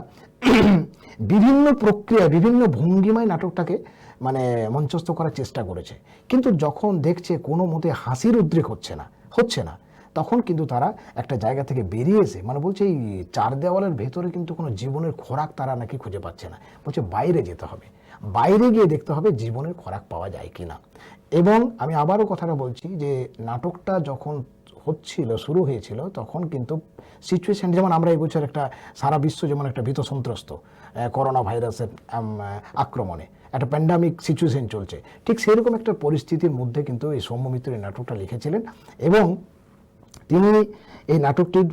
বিভিন্ন প্রক্রিয়া, বিভিন্ন ভঙ্গিমায় নাটকটাকে মানে মঞ্চস্থ করার চেষ্টা করেছে। কিন্তু যখন দেখছে কোনো মতে হাসির উদ্রেক হচ্ছে না, তখন কিন্তু তারা একটা জায়গা থেকে বেরিয়ে এসে মানে বলছে এই চার দেওয়ালের ভেতরে কিন্তু কোনো জীবনের খোরাক তারা নাকি খুঁজে পাচ্ছে না, বলছে বাইরে যেতে হবে, বাইরে গিয়ে দেখতে হবে জীবনের খোরাক পাওয়া যায় কিনা। এবং আমি আবারও কথাটা বলছি যে নাটকটা যখন শুরু হয়েছিল তখন কিন্তু সিচুয়েশন, যেমন আমরা এই বছর একটা সারা বিশ্ব যেমন একটা ভীত সন্ত্রস্ত করোনা ভাইরাসের আক্রমণে একটা প্যান্ডামিক সিচুয়েশন চলছে, ঠিক সেরকম একটা পরিস্থিতির মধ্যে কিন্তু এই সৌম্য মিত্র এই নাটকটা লিখেছিলেন। এবং তিনি এই নাটকটির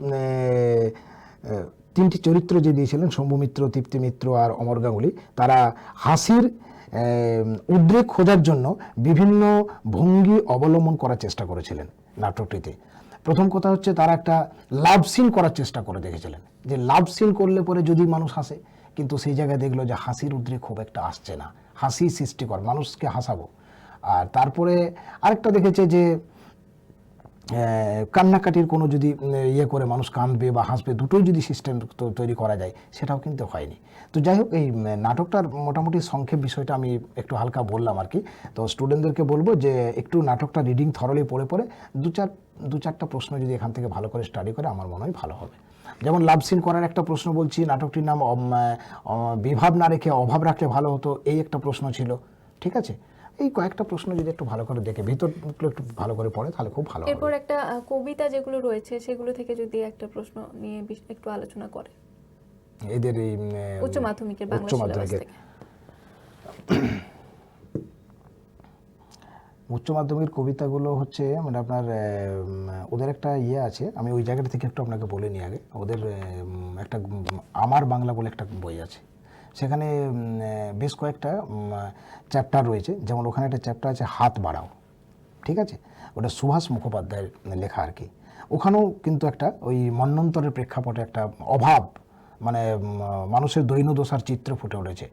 তিনটি চরিত্র যে দিয়েছিলেন, সৌম্য মিত্র, তৃপ্তি মিত্র আর অমর গাঙ্গুলি, তারা হাসির উদ্রেক খোঁজার জন্য বিভিন্ন ভঙ্গি অবলম্বন করার চেষ্টা করেছিলেন নাটকটিতে। প্রথম কথা হচ্ছে তারা একটা লাভ সিন করার চেষ্টা করে দেখেছিলেন, যে লাভ সিন করলে পরে যদি মানুষ হাসে, কিন্তু সেই জায়গায় দেখলো যে হাসির উদ্রেক খুব একটা আসছে না, হাসি সৃষ্টিকর, মানুষকে হাসাবো। আর তারপরে আরেকটা দেখেছে যে কান্নাকাটির কোনো যদি ইয়ে করে মানুষ কাঁদবে বা হাসবে, দুটোই যদি সিস্টেম তৈরি করা যায়, সেটাও কিন্তু হয়নি। তো যাই হোক, এই নাটকটার মোটামুটি সংক্ষেপ বিষয়টা আমি একটু হালকা বললাম আর কি। তো স্টুডেন্টদেরকে বলবো যে একটু নাটকটা রিডিং থরলি পড়ে দু চারটা প্রশ্ন যদি এখান থেকে ভালো করে স্টাডি করে, আমার মনে হয় ভালো হবে। যেমন লাভ সিন করার একটা প্রশ্ন বলছি, নাটকটির নাম বিভাব না রেখে অভাব রাখলে ভালো হতো, এই একটা প্রশ্ন ছিল। ঠিক আছে, এই কয়েকটা প্রশ্ন যদি একটু ভালো করে দেখে ভিতরগুলো একটু ভালো করে পড়ে, তাহলে খুব ভালো হবে। এরপর একটা কবিতা যেগুলো রয়েছে সেগুলো থেকে যদি একটা প্রশ্ন নিয়ে একটু আলোচনা করে এদের এই উচ্চ মাধ্যমিকের বাংলা সিলেবাস থেকে। উচ্চ মাধ্যমিকের কবিতাগুলো হচ্ছে মানে আপনার ওদের একটা ইয়ে আছে, আমি ওই জায়গাটা থেকে একটু আপনাকে বলে নিই আগে। ওদের একটা আমার বাংলা বলে একটা বই আছে, সেখানে বেশ কয়েকটা চ্যাপ্টার রয়েছে। যেমন ওখানে একটা চ্যাপ্টার আছে হাত বাড়াও, ঠিক আছে, ওটা সুভাষ মুখোপাধ্যায়ের লেখা আর কি। ওখানেও কিন্তু একটা ওই মন্বন্তরের প্রেক্ষাপটে একটা অভাব, মানে মানুষের দৈন্যদশার চিত্র ফুটে উঠেছে।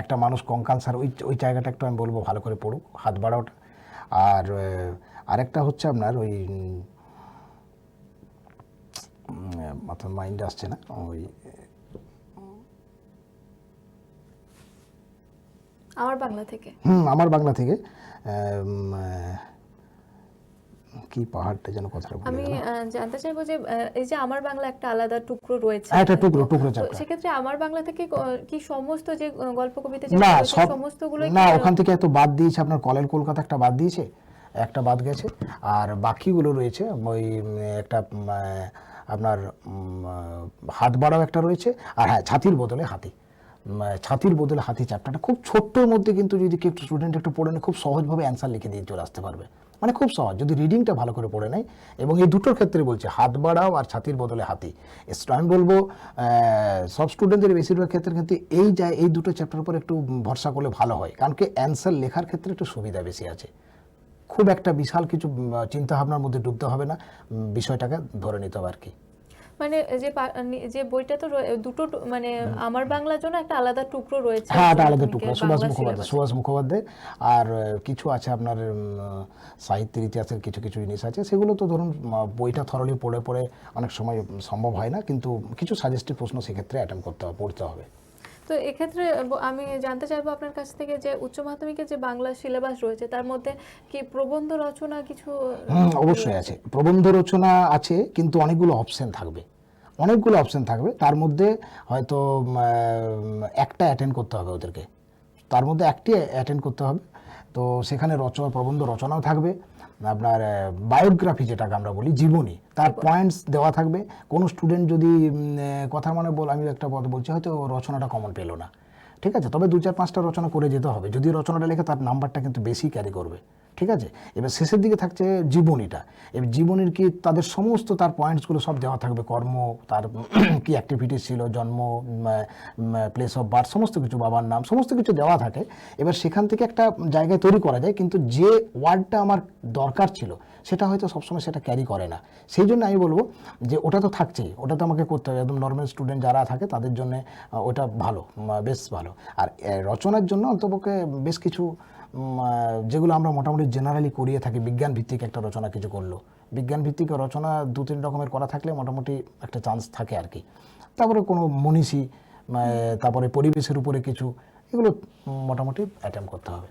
একটা মানুষ কঙ্কালসার, ওই জায়গাটা একটু আমি বলবো ভালো করে পড়ুক, হাত বাড়াওটা। আর আরেকটা হচ্ছে আপনার ওই মাথার মাইন্ড আসছে না, ওই আমার বাংলা থেকে আমার বাংলা থেকে কি পাহাড়টা যেন কথাটা বলে আমি গেলাম। জানতে চাইবো যে এই যে আমার বাংলা একটা আলাদা টুকরো রয়েছে, একটা টুকরো তো চ্যাপ্টার। সেক্ষেত্রে আমার বাংলা থেকে কি সমস্ত যে গল্প কবিতা না যেগুলো রয়েছে সব সমস্তগুলো না, ওখান থেকে এত বাদ দিয়েছে। আপনার কলের কলকাতা একটা বাদ দিয়েছে, একটা বাদ গেছে, আর বাকিগুলো রয়েছে ওই একটা আপনার হাত বাড়াও একটা রয়েছে, আর হ্যাঁ ছাতির বদলে হাতি, চ্যাপ্টারটা খুব ছোট্টর মধ্যে, কিন্তু যদি কেউ স্টুডেন্ট একটু পড়ে নেয়, খুব সহজভাবে অ্যান্সার লিখে দিয়ে চলে আসতে পারবে, মানে খুব সহজ যদি রিডিংটা ভালো করে পড়ে নেয়। এবং এই দুটোর ক্ষেত্রে বলছে হাত বাড়াও আর ছাতির বদলে হাতি। আমি বলবো সব স্টুডেন্টদের বেশিরভাগ ক্ষেত্রে কিন্তু এই দুটো চ্যাপ্টার উপর একটু ভরসা করলে ভালো হয়, কারণ কি অ্যান্সার লেখার ক্ষেত্রে একটু সুবিধা বেশি আছে। খুব একটা বিশাল কিছু চিন্তাভাবনার মধ্যে ডুবতে হবে না, বিষয়টাকে ধরে নিতে হবে আর কি। মানে যে বইটা তো দুটো মানে আমার বাংলার জন্য একটা আলাদা টুকরো রয়েছে, হ্যাঁ একটা আলাদা টুকরা সুভাষ মুখোপাধ্যায়। আর কিছু আছে আপনার সাহিত্যের ইতিহাসের কিছু জিনিস আছে, সেগুলো তো ধরুন বইটা থরলি পড়ে অনেক সময় সম্ভব হয় না, কিন্তু কিছু সাজেস্টিভ প্রশ্ন সেক্ষেত্রে অ্যাটেম্প পড়তে হবে। তো এক্ষেত্রে আমি জানতে চাইবো আপনার কাছ থেকে যে উচ্চ মাধ্যমিকের যে বাংলা সিলেবাস রয়েছে তার মধ্যে কি প্রবন্ধ রচনা কিছু? অবশ্যই আছে, প্রবন্ধ রচনা আছে, কিন্তু অনেকগুলো অপশন থাকবে, তার মধ্যে হয়তো একটা অ্যাটেন্ড করতে হবে ওদেরকে, তার মধ্যে একটি অ্যাটেন্ড করতে হবে। তো সেখানে প্রবন্ধ রচনাও থাকবে, আপনার বায়োগ্রাফি যেটাকে আমরা বলি জীবনী, তার পয়েন্টস দেওয়া থাকবে। কোনো স্টুডেন্ট যদি কথা মানে আমি একটা কথা বলছি, হয়তো রচনাটা কমন পেলো না, ঠিক আছে, তবে 2-4-5টা রচনা করে যেতে হবে। যদি রচনাটা লেখে তার নাম্বারটা কিন্তু বেশি ক্যারি করবে, ঠিক আছে। এবার শেষের দিকে থাকছে জীবনীটা। এবার জীবনীর কি তাদের সমস্ত তার পয়েন্টসগুলো সব দেওয়া থাকবে, কর্ম, তার কি অ্যাক্টিভিটিস ছিল, জন্ম, প্লেস অফ বার্থ, সমস্ত কিছু, বাবার নাম, সমস্ত কিছু দেওয়া থাকে। এবার সেখান থেকে একটা জায়গায় তৈরি করা যায়, কিন্তু যে ওয়ার্ডটা আমার দরকার ছিল সেটা হয়তো সবসময় সেটা ক্যারি করে না। সেই জন্য আমি বলবো যে ওটা তো থাকছেই, ওটা তো আমাকে করতে হবে। একদম নর্মাল স্টুডেন্ট যারা থাকে তাদের জন্য ওটা ভালো, বেশ ভালো। আর রচনার জন্য অন্তপক্ষে বেশ কিছু যেগুলো আমরা মোটামুটি জেনারেলি করিয়ে থাকি, বিজ্ঞান ভিত্তিক একটা রচনা কিছু করলো, বিজ্ঞান ভিত্তিক রচনা 2-3 রকমের করা থাকলে মোটামুটি একটা চান্স থাকে আর কি। তারপরে কোনো মনীষী, তারপরে পরিবেশের উপরে কিছু, এগুলো মোটামুটি অ্যাটেম্প করতে হবে।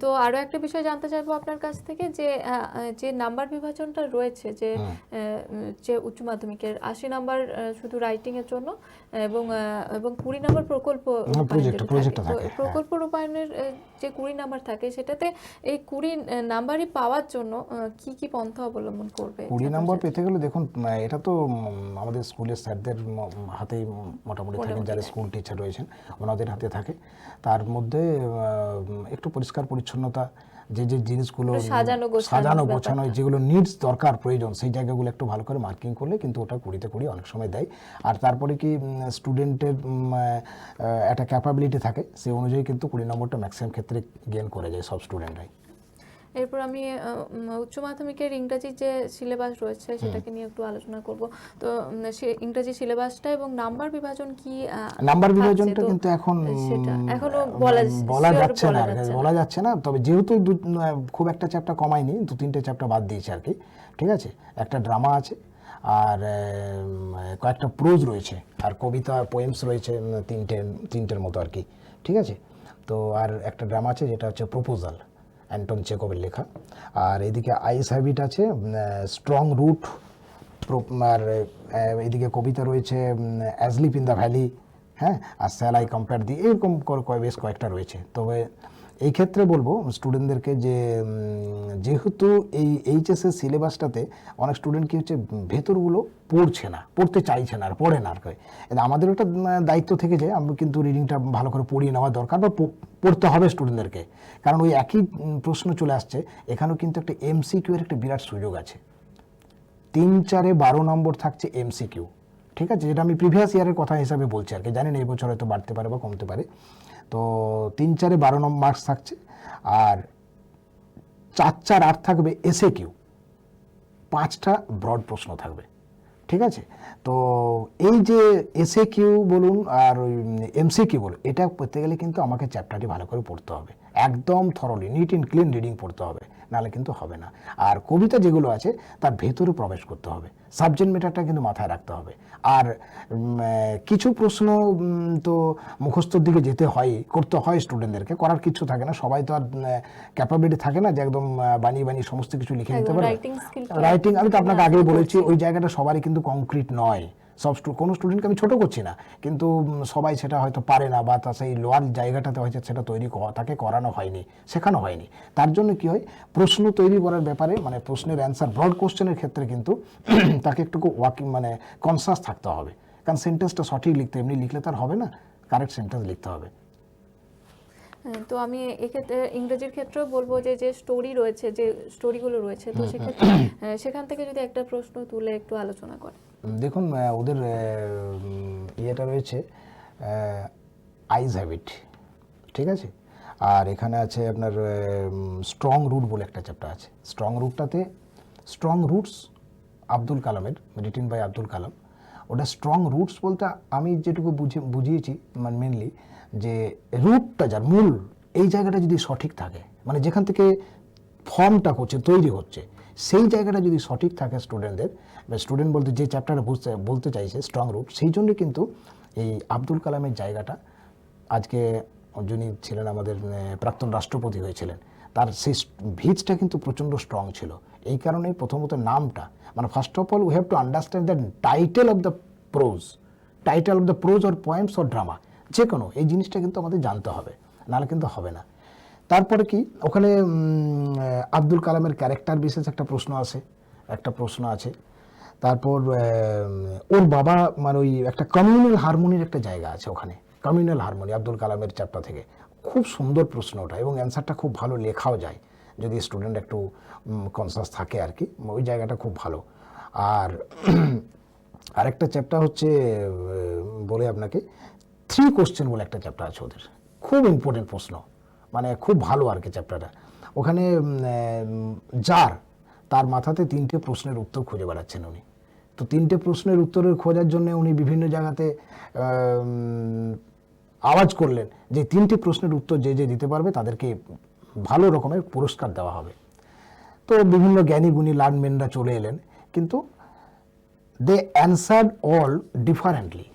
তো আরো একটা বিষয় জানতে চাইবো আপনার কাছ থেকে, যে যে নাম্বার বিভাজনটা রয়েছে, যে উচ্চ মাধ্যমিকের 80 নাম্বার শুধু রাইটিং এর জন্য, এবং 20 নাম্বার প্রকল্প প্রজেক্টটা থাকে। প্রকল্প রূপায়ণের যে 20 নাম্বার থাকে, সেটাতে এই 20 নাম্বারই পাওয়ার জন্য কি কি পন্থা অবলম্বন করবে? 20 নম্বর পেতে গেলে দেখুন, এটা তো আমাদের স্কুলের স্যারদের হাতেই মোটামুটি থাকে, যারা স্কুল টিচার রয়েছেন ওনাদের হাতে থাকে। তার মধ্যে একটু পরিষ্কার পরিচ্ছন্নতা, যে জিনিসগুলো সাজানো গোছানো, যেগুলো নিডস দরকার, প্রয়োজন, সেই জায়গাগুলো একটু ভালো করে মার্কিং করলে কিন্তু ওটা 20-তে 20 অনেক সময় দেয়। আর তারপরে কি স্টুডেন্টের একটা ক্যাপাবিলিটি থাকে, সেই অনুযায়ী কিন্তু 20 নম্বরটা ম্যাক্সিমাম ক্ষেত্রে গেইন করে যায় সব স্টুডেন্টরাই। এরপর আমি উচ্চ মাধ্যমিকের ইংরাজি যে সিলেবাস রয়েছে সেটাকে নিয়ে একটু আলোচনা করব। তো সে ইংরাজি সিলেবাসটা এবং নাম্বার বিভাজন কি, নাম্বার বিভাজনটা কিন্তু এখন সেটা এখনো বলা যাচ্ছে না। তবে যেহেতু খুব একটা চ্যাপ্টার কমায়নি, 2-3টে চ্যাপ্টার বাদ দিয়েছে আর কি, ঠিক আছে। একটা ড্রামা আছে, আর কয়েকটা প্রোজ রয়েছে, আর কবিতা, পোয়েমস রয়েছে 3টের মতো আর কি, ঠিক আছে। তো আর একটা ড্রামা আছে যেটা হচ্ছে প্রপোজাল, অ্যান্টন চেকোভের লেখা। আর এদিকে আইস হ্যাবিট আছে, স্ট্রং রুট, আর এদিকে কবিতা রয়েছে অ্যাজলিপ ইন দ্য ভ্যালি, হ্যাঁ, আর স্যাল আই কম্পেয়ার দি, এরকম বেশ কয়েকটা রয়েছে। তবে এই ক্ষেত্রে বলবো স্টুডেন্টদেরকে যে যেহেতু এই এইচএসের সিলেবাসটাতে অনেক স্টুডেন্ট কি হচ্ছে, ভেতরগুলো পড়তে চাইছে না, আর পড়ে না আর কি। আমাদের একটা দায়িত্ব থেকে যায়, আমরা কিন্তু রিডিংটা ভালো করে পড়িয়ে নেওয়া দরকার, বা পড়তে হবে স্টুডেন্টদেরকে। কারণ ওই একই প্রশ্ন চলে আসছে, এখানেও কিন্তু একটা এমসিকিউ এর একটা বিরাট সুযোগ আছে। 3-4-এ 12 নম্বর থাকছে এমসিকিউ, ঠিক আছে, যেটা আমি প্রিভিয়াস ইয়ারের কথা হিসাবে বলছি আর কি, জানি না এই বছর হয়তো বাড়তে পারে বা কমতে পারে। তো 3-4-এ 12 নম্বর মার্কস থাকছে, আর 4-4-8 থাকবে এসএ কিউ, 5টা ব্রড প্রশ্ন থাকবে, ঠিক আছে। তো এই যে এসএ কিউ বলুন আর ওই এমসিকিউ বলুন, এটা পড়তে গেলে কিন্তু আমাকে চ্যাপ্টারটি ভালো করে পড়তে হবে, একদম thoroughly neat and clean reading পড়তে হবে, নাহলে কিন্তু হবে না। আর কবিতা যেগুলো আছে তার ভেতরে প্রবেশ করতে হবে, সাবজেক্ট ম্যাটারটা কিন্তু মাথায় রাখতে হবে। আর কিছু প্রশ্ন তো মুখস্থর দিকে করতে হয় স্টুডেন্টদেরকে, করার কিছু থাকে না, সবাই তো আর ক্যাপাবিলিটি থাকে না যে একদম বানিয়ে বানিয়ে সমস্ত কিছু লিখে নিতে পারে। রাইটিং আমি তো আপনাকে আগেই বলেছি, ওই জায়গাটা সবারই কিন্তু কংক্রিট নয়। কোনো স্টুডেন্টকে আমি ছোট করছি না, কিন্তু সবাই সেটা হয়তো পারে না, বা তার সেই লোয়ার জায়গাটাতে হয়তো সেটা তাকে করানো হয়নি, শেখানো হয়নি। তার জন্য কি হয়, প্রশ্ন তৈরি করার ব্যাপারে, মানে প্রশ্নের অ্যান্সার, ব্রড কোশ্চেনের ক্ষেত্রে কিন্তু তাকে একটু কনসাস থাকতে হবে। কারণ সেন্টেন্সটা সঠিক এমনি লিখলে তার হবে না, কারেক্ট সেন্টেন্স লিখতে হবে। তো আমি এক্ষেত্রে ইংরেজির ক্ষেত্রেও বলবো যে স্টোরি রয়েছে, যে স্টোরিগুলো রয়েছে, তো সেক্ষেত্রে সেখান থেকে যদি একটা প্রশ্ন তুলে একটু আলোচনা করে। দেখুন, ওদের ইয়েটা রয়েছে আইস হ্যাবিট, ঠিক আছে। আর এখানে আছে আপনার স্ট্রং রুট বলে একটা চ্যাপ্টার আছে। স্ট্রং রুটস আব্দুল কালামের, রিটেন বাই আব্দুল কালাম। ওটা স্ট্রং রুটস বলতে আমি যেটুকু বুঝিয়েছি, মানে মেনলি যে রুটটা, যার মূল, এই জায়গাটা যদি সঠিক থাকে, মানে যেখান থেকে ফর্মটা তৈরি হচ্ছে, সেই জায়গাটা যদি সঠিক থাকে স্টুডেন্টদের, বা স্টুডেন্ট বলতে যে চ্যাপ্টারটা বলতে চাইছে স্ট্রং রুট, সেই জন্য কিন্তু এই আব্দুল কালামের জায়গাটা, আজকে যিনি ছিলেন আমাদের প্রাক্তন রাষ্ট্রপতি হয়েছিলেন, তার সেই ভিজটা কিন্তু প্রচণ্ড স্ট্রং ছিল। এই কারণেই প্রথমত নামটা, মানে first of all we have to understand the title of the pros or poems or drama, যে কোনো এই জিনিসটা কিন্তু আমাদের জানতে হবে, নাহলে কিন্তু হবে না। তারপরে কি ওখানে আব্দুল কালামের ক্যারেক্টার বিশেষ একটা প্রশ্ন আছে। তারপর ওর বাবা, মানে ওই একটা কমিউনাল হারমোনির একটা জায়গা আছে ওখানে, কমিউনাল হারমোনি, আব্দুল কালামের চ্যাপ্টার থেকে। খুব সুন্দর প্রশ্ন ওটা, এবং অ্যান্সারটা খুব ভালো লেখাও যায় যদি স্টুডেন্ট একটু কনসাস থাকে আর কি, ওই জায়গাটা খুব ভালো। আর আরেকটা চ্যাপ্টার হচ্ছে বলে আপনাকে 3 কোশ্চেন বলে একটা চ্যাপ্টার আছে ওদের, খুব ইম্পর্টেন্ট প্রশ্ন, মানে খুব ভালো আর কি চ্যাপ্টারটা। ওখানে যার তার মাথাতে 3টে প্রশ্নের উত্তর খুঁজে বেড়াচ্ছেন উনি। তো 3টে প্রশ্নের উত্তরের খোঁজার জন্য উনি বিভিন্ন জায়গাতে আওয়াজ করলেন যে 3টে প্রশ্নের উত্তর যে যে দিতে পারবে তাদেরকে ভালো রকমের পুরস্কার দেওয়া হবে। তো বিভিন্ন জ্ঞানী গুণী লার্নম্যানরা চলে এলেন, কিন্তু দে অ্যান্সার্ড অল ডিফারেন্টলি,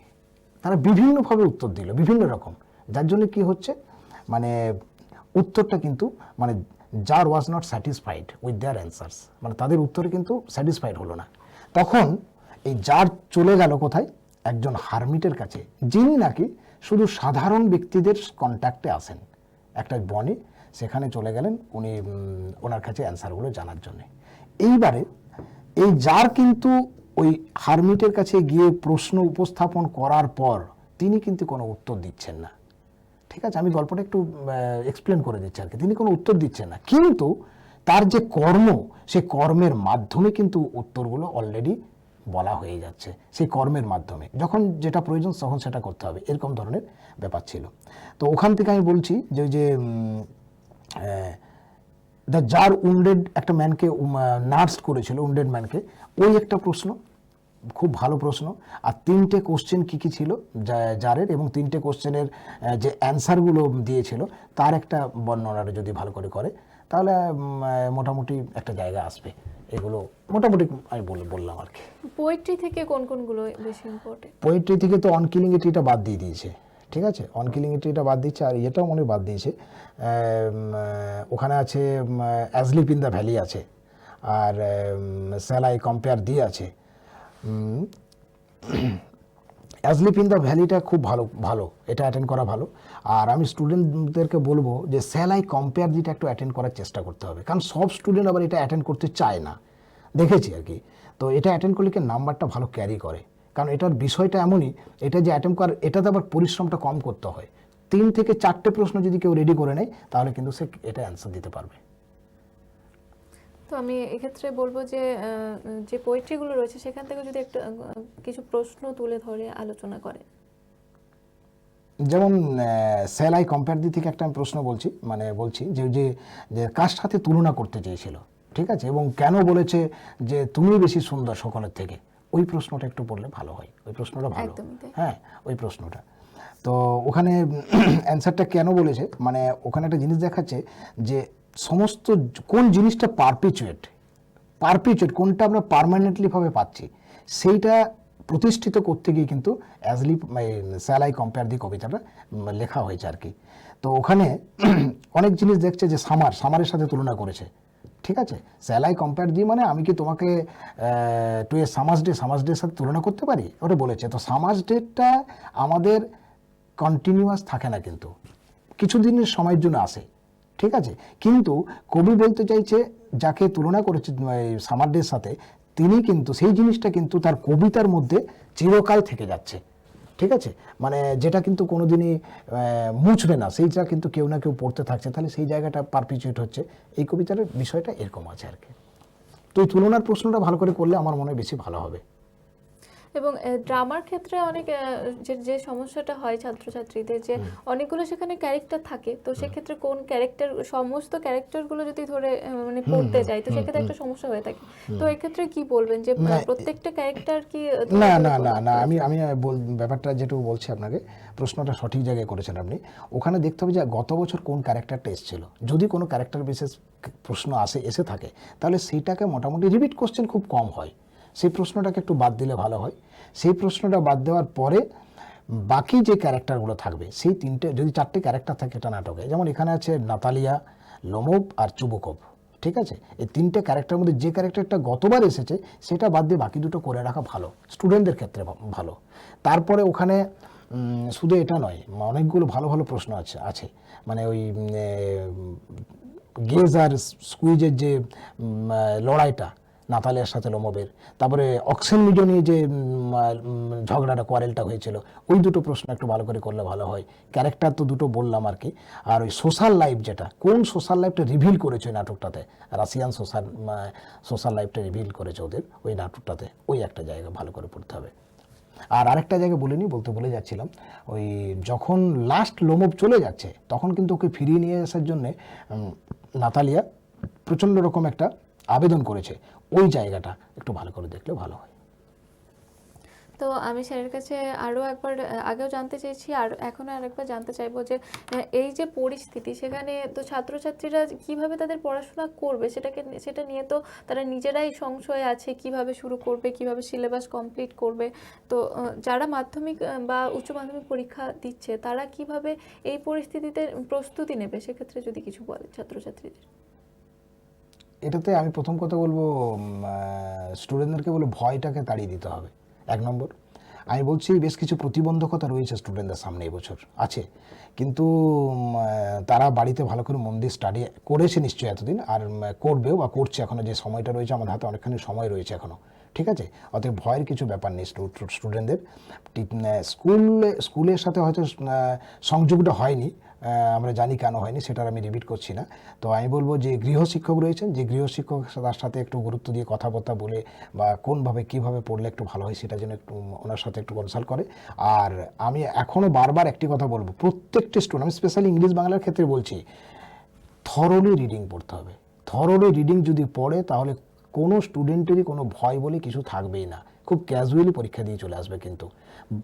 তারা বিভিন্নভাবে উত্তর দিল বিভিন্ন রকম, যার জন্য কি হচ্ছে মানে উত্তরটা কিন্তু মানে যার was not satisfied with their answers, মানে তাদের উত্তরে কিন্তু স্যাটিসফাইড হলো না। তখন এই যার চলে গেল কোথায়, একজন হারমিটের কাছে, যিনি নাকি শুধু সাধারণ ব্যক্তিদের কন্ট্যাক্টে আসেন একটা বনে, সেখানে চলে গেলেন উনি ওনার কাছে অ্যান্সারগুলো জানার জন্য। এইবারে এই যার কিন্তু ওই হারমিটের কাছে গিয়ে প্রশ্ন উপস্থাপন করার পর তিনি কিন্তু কোনো উত্তর দিচ্ছেন না, ঠিক আছে, আমি গল্পটা একটু এক্সপ্লেন করে দিচ্ছি আর কি। তিনি কোনো উত্তর দিচ্ছেন না, কিন্তু তার যে কর্ম, সেই কর্মের মাধ্যমে কিন্তু উত্তরগুলো অলরেডি বলা হয়ে যাচ্ছে। সেই কর্মের মাধ্যমে যখন যেটা প্রয়োজন তখন সেটা করতে হবে, এরকম ধরনের ব্যাপার ছিল। তো ওখান থেকে আমি বলছি যে ওই যে দ্য জার উন্ডেড একটা ম্যানকে নার্স করেছিল, উন্ডেড ম্যানকে, ওই একটা প্রশ্ন, খুব ভালো প্রশ্ন। আর 3টে কোশ্চেন কী কী ছিল জারের, এবং 3টে কোশ্চেনের যে অ্যান্সারগুলো দিয়েছিল তার একটা বর্ণনাটা যদি ভালো করে করে তাহলে মোটামুটি একটা জায়গা আসবে। এগুলো মোটামুটি আমি বললাম আর কি। পোয়েট্রি থেকে কোন কোনগুলো বেশি ইম্পর্টেন্ট? পোয়েট্রি থেকে তো অন কিলিং এ ট্রিটা বাদ দিয়ে দিয়েছে, ঠিক আছে, অন কিলিং এ ট্রিটা বাদ দিচ্ছে, আর এটাও মনে বাদ দিয়েছে। ওখানে আছে অ্যাজলিপ ইন দ্য ভ্যালি আছে, আর শ্যাল আই কম্পেয়ার দিয়ে আছে। অ্যাজলিপ ইন দ্য ভ্যালিটা খুব ভালো ভালো, এটা অ্যাটেন্ড করা ভালো। আর আমি স্টুডেন্টদেরকে বলবো যে শ্যাল আই কম্পেয়ার দিটা একটু অ্যাটেন্ড করার চেষ্টা করতে হবে, কারণ সব স্টুডেন্ট আবার এটা অ্যাটেন্ড করতে চায় না, দেখেছি আর কি। তো এটা অ্যাটেন্ড করলে কি নাম্বারটা ভালো ক্যারি করে, কারণ এটার বিষয়টা এমনই, এটা যে অ্যাটেম্প করার এটাতে আবার পরিশ্রমটা কম করতে হয়। 3 থেকে 4টে প্রশ্ন যদি কেউ রেডি করে নেয় তাহলে কিন্তু সে এটা অ্যান্সার দিতে পারবে। তো আমি এক্ষেত্রে বলবো যে যে পোয়েট্রিগুলো রয়েছে সেখান থেকে যদি একটা কিছু প্রশ্ন তুলে ধরে আলোচনা করে। যেমন শ্যাল আই কম্পেয়ার দি থেকে একটা আমি প্রশ্ন বলছি, মানে বলছি যে যে যে কার সাথে তুলনা করতে চেয়েছিল, ঠিক আছে, এবং কেন বলেছে যে তুমি বেশি সুন্দর সকলের থেকে, ওই প্রশ্নটা একটু পড়লে ভালো হয়, ওই প্রশ্নটা ভালো, হ্যাঁ ওই প্রশ্নটা। তো ওখানে অ্যান্সারটা কেন বলেছে, মানে ওখানে একটা জিনিস দেখাচ্ছে যে সমস্ত কোন জিনিসটা পারপিচুয়েট কোনটা আমরা পার্মানেন্টলিভাবে পাচ্ছি, সেইটা প্রতিষ্ঠিত করতে গিয়ে কিন্তু শ্যাল আই কম্পেয়ার দি কবিতাটা লেখা হয়েছে আর কি। তো ওখানে অনেক জিনিস দেখছে যে সামারের সাথে তুলনা করেছে, ঠিক আছে, শ্যাল আই কম্পেয়ার দি মানে আমি কি তোমাকে টু এ সামার্স ডের সাথে তুলনা করতে পারি, ওটা বলেছে। তো সামার্স ডেটা আমাদের কন্টিনিউয়াস থাকে না, কিন্তু কিছু দিনের সময়ের জন্য আসে, ঠিক আছে, কিন্তু কবি বলতে চাইছে যাকে তুলনা করেছে সামার ডের সাথে, তিনি কিন্তু সেই জিনিসটা কিন্তু তার কবিতার মধ্যে চিরকাল থেকে যাচ্ছে, ঠিক আছে, মানে যেটা কিন্তু কোনোদিনই মুছবে না, সেইটা কিন্তু কেউ না কেউ পড়তে থাকছে, তাহলে সেই জায়গাটা পারপিচুয়েট হচ্ছে। এই কবিতার বিষয়টা এরকম আছে আর কি। তো এই তুলনার প্রশ্নটা ভালো করে করলে আমার মনে হয় বেশি ভালো হবে। এবং ড্রামার ক্ষেত্রে অনেক যে সমস্যাটা হয় ছাত্রছাত্রীদের, যে অনেকগুলো সেখানে ক্যারেক্টার থাকে, তো সেক্ষেত্রে কোন ক্যারেক্টার, সমস্ত ক্যারেক্টারগুলো যদি ধরে মানে পড়তে যায়, তো সেক্ষেত্রে একটা সমস্যা হয়ে থাকে। তো এক্ষেত্রে কি বলবেন যে প্রত্যেকটা ক্যারেক্টার কি? না না না না, আমি ব্যাপারটা যেটুকু বলছি আপনাকে, প্রশ্নটা সঠিক জায়গায় করেছেন আপনি। ওখানে দেখতে হবে যে গত বছর কোন ক্যারেক্টারটা এসেছিল, যদি কোনো ক্যারেক্টার বিশেষ প্রশ্ন এসে থাকে তাহলে সেইটাকে মোটামুটি রিপিট কোশ্চেন খুব কম হয়, সেই প্রশ্নটাকে একটু বাদ দিলে ভালো হয়। সেই প্রশ্নটা বাদ দেওয়ার পরে বাকি যে ক্যারেক্টারগুলো থাকবে, সেই 3টে যদি 4টে ক্যারেক্টার থাকে এটা নাটকে, যেমন এখানে আছে নাতালিয়া, লোমোভ আর চুবুকভ, ঠিক আছে, এই 3টে ক্যারেক্টারের মধ্যে যে ক্যারেক্টারটা গতবার এসেছে সেটা বাদ দিয়ে বাকি দুটো করে রাখা ভালো, স্টুডেন্টদের ক্ষেত্রে ভালো। তারপরে ওখানে শুধু এটা নয়, অনেকগুলো ভালো ভালো প্রশ্ন আছে, মানে ওই গেজ আর স্কুইজের যে লড়াইটা, নাতালিয়ার সাথে লোমবের, তারপরে অক্সেন মিডিয়া নিয়ে যে ঝগড়াটা কোয়ারেলটা হয়েছিল, ওই দুটো প্রশ্ন একটু ভালো করে করলে ভালো হয়। ক্যারেক্টার তো দুটো বললাম আর কি। আর ওই সোশ্যাল লাইফ, যেটা কোন সোশ্যাল লাইফটা রিভিল করেছে ওই নাটকটাতে, রাশিয়ান সোশ্যাল লাইফটা রিভিল করেছে ওদের ওই নাটকটাতে, ওই একটা জায়গা ভালো করে পড়তে হবে। আর আরেকটা জায়গা বলতে ভুলে যাচ্ছিলাম, ওই যখন লাস্ট লোমব চলে যাচ্ছে তখন কিন্তু ওকে ফিরিয়ে নিয়ে আসার জন্যে নাতালিয়া প্রচণ্ড রকম একটা আবেদন করেছে, ওই জায়গাটা একটু ভালো করে দেখলে ভালো হয়। তো আমি স্যারের কাছে আরও একবার আগেও জানতে চেয়েছি, আর এখনও আরেকবার জানতে চাইবো যে এই যে পরিস্থিতি, সেখানে তো ছাত্রছাত্রীরা কিভাবে তাদের পড়াশোনা করবে সেটা নিয়ে তো তারা নিজেরাই সংশয় আছে, কিভাবে শুরু করবে, কিভাবে সিলেবাস কমপ্লিট করবে। তো যারা মাধ্যমিক বা উচ্চ মাধ্যমিক পরীক্ষা দিচ্ছে তারা কিভাবে এই পরিস্থিতিতে প্রস্তুতি নেবে, সেক্ষেত্রে যদি কিছু বলে ছাত্রছাত্রীদের। এটাতে আমি প্রথম কথা বলবো, স্টুডেন্টদেরকে বলবো ভয়টাকে তাড়িয়ে দিতে হবে। 1 নম্বর, আমি বলছি বেশ কিছু প্রতিবন্ধকতা রয়েছে স্টুডেন্টদের সামনে এবছর আছে, কিন্তু তারা বাড়িতে ভালো করে মন দিয়ে স্টাডি করেছে নিশ্চয়ই এতদিন, আর করবেও বা করছে। এখনও যে সময়টা রয়েছে আমাদের হাতে অনেকখানি সময় রয়েছে এখনও, ঠিক আছে? অতএব ভয়ের কিছু ব্যাপার নেই স্টুডেন্টদের। স্কুলের সাথে হয়তো সংযোগটা হয়নি, আমরা জানি কেন হয়নি, সেটার আমি রিপিট করছি না। তো আমি বলবো যে গৃহশিক্ষক রয়েছেন, যে গৃহশিক্ষক তার সাথে একটু গুরুত্ব দিয়ে কথাবার্তা বলে বা কোনভাবে কীভাবে পড়লে একটু ভালো হয় সেটা যেন একটু ওনার সাথে একটু কনসাল্ট করে। আর আমি এখনও বারবার একটি কথা বলবো, প্রত্যেকটি স্টুডেন্ট, আমি স্পেশালি ইংলিশ বাংলার ক্ষেত্রে বলছি, থরলি রিডিং পড়তে হবে। থরলি রিডিং যদি পড়ে তাহলে কোনো স্টুডেন্টেরই কোনো ভয় বলে কিছু থাকবেই না, খুব ক্যাজুয়ালি পরীক্ষা দিয়ে চলে আসবে। কিন্তু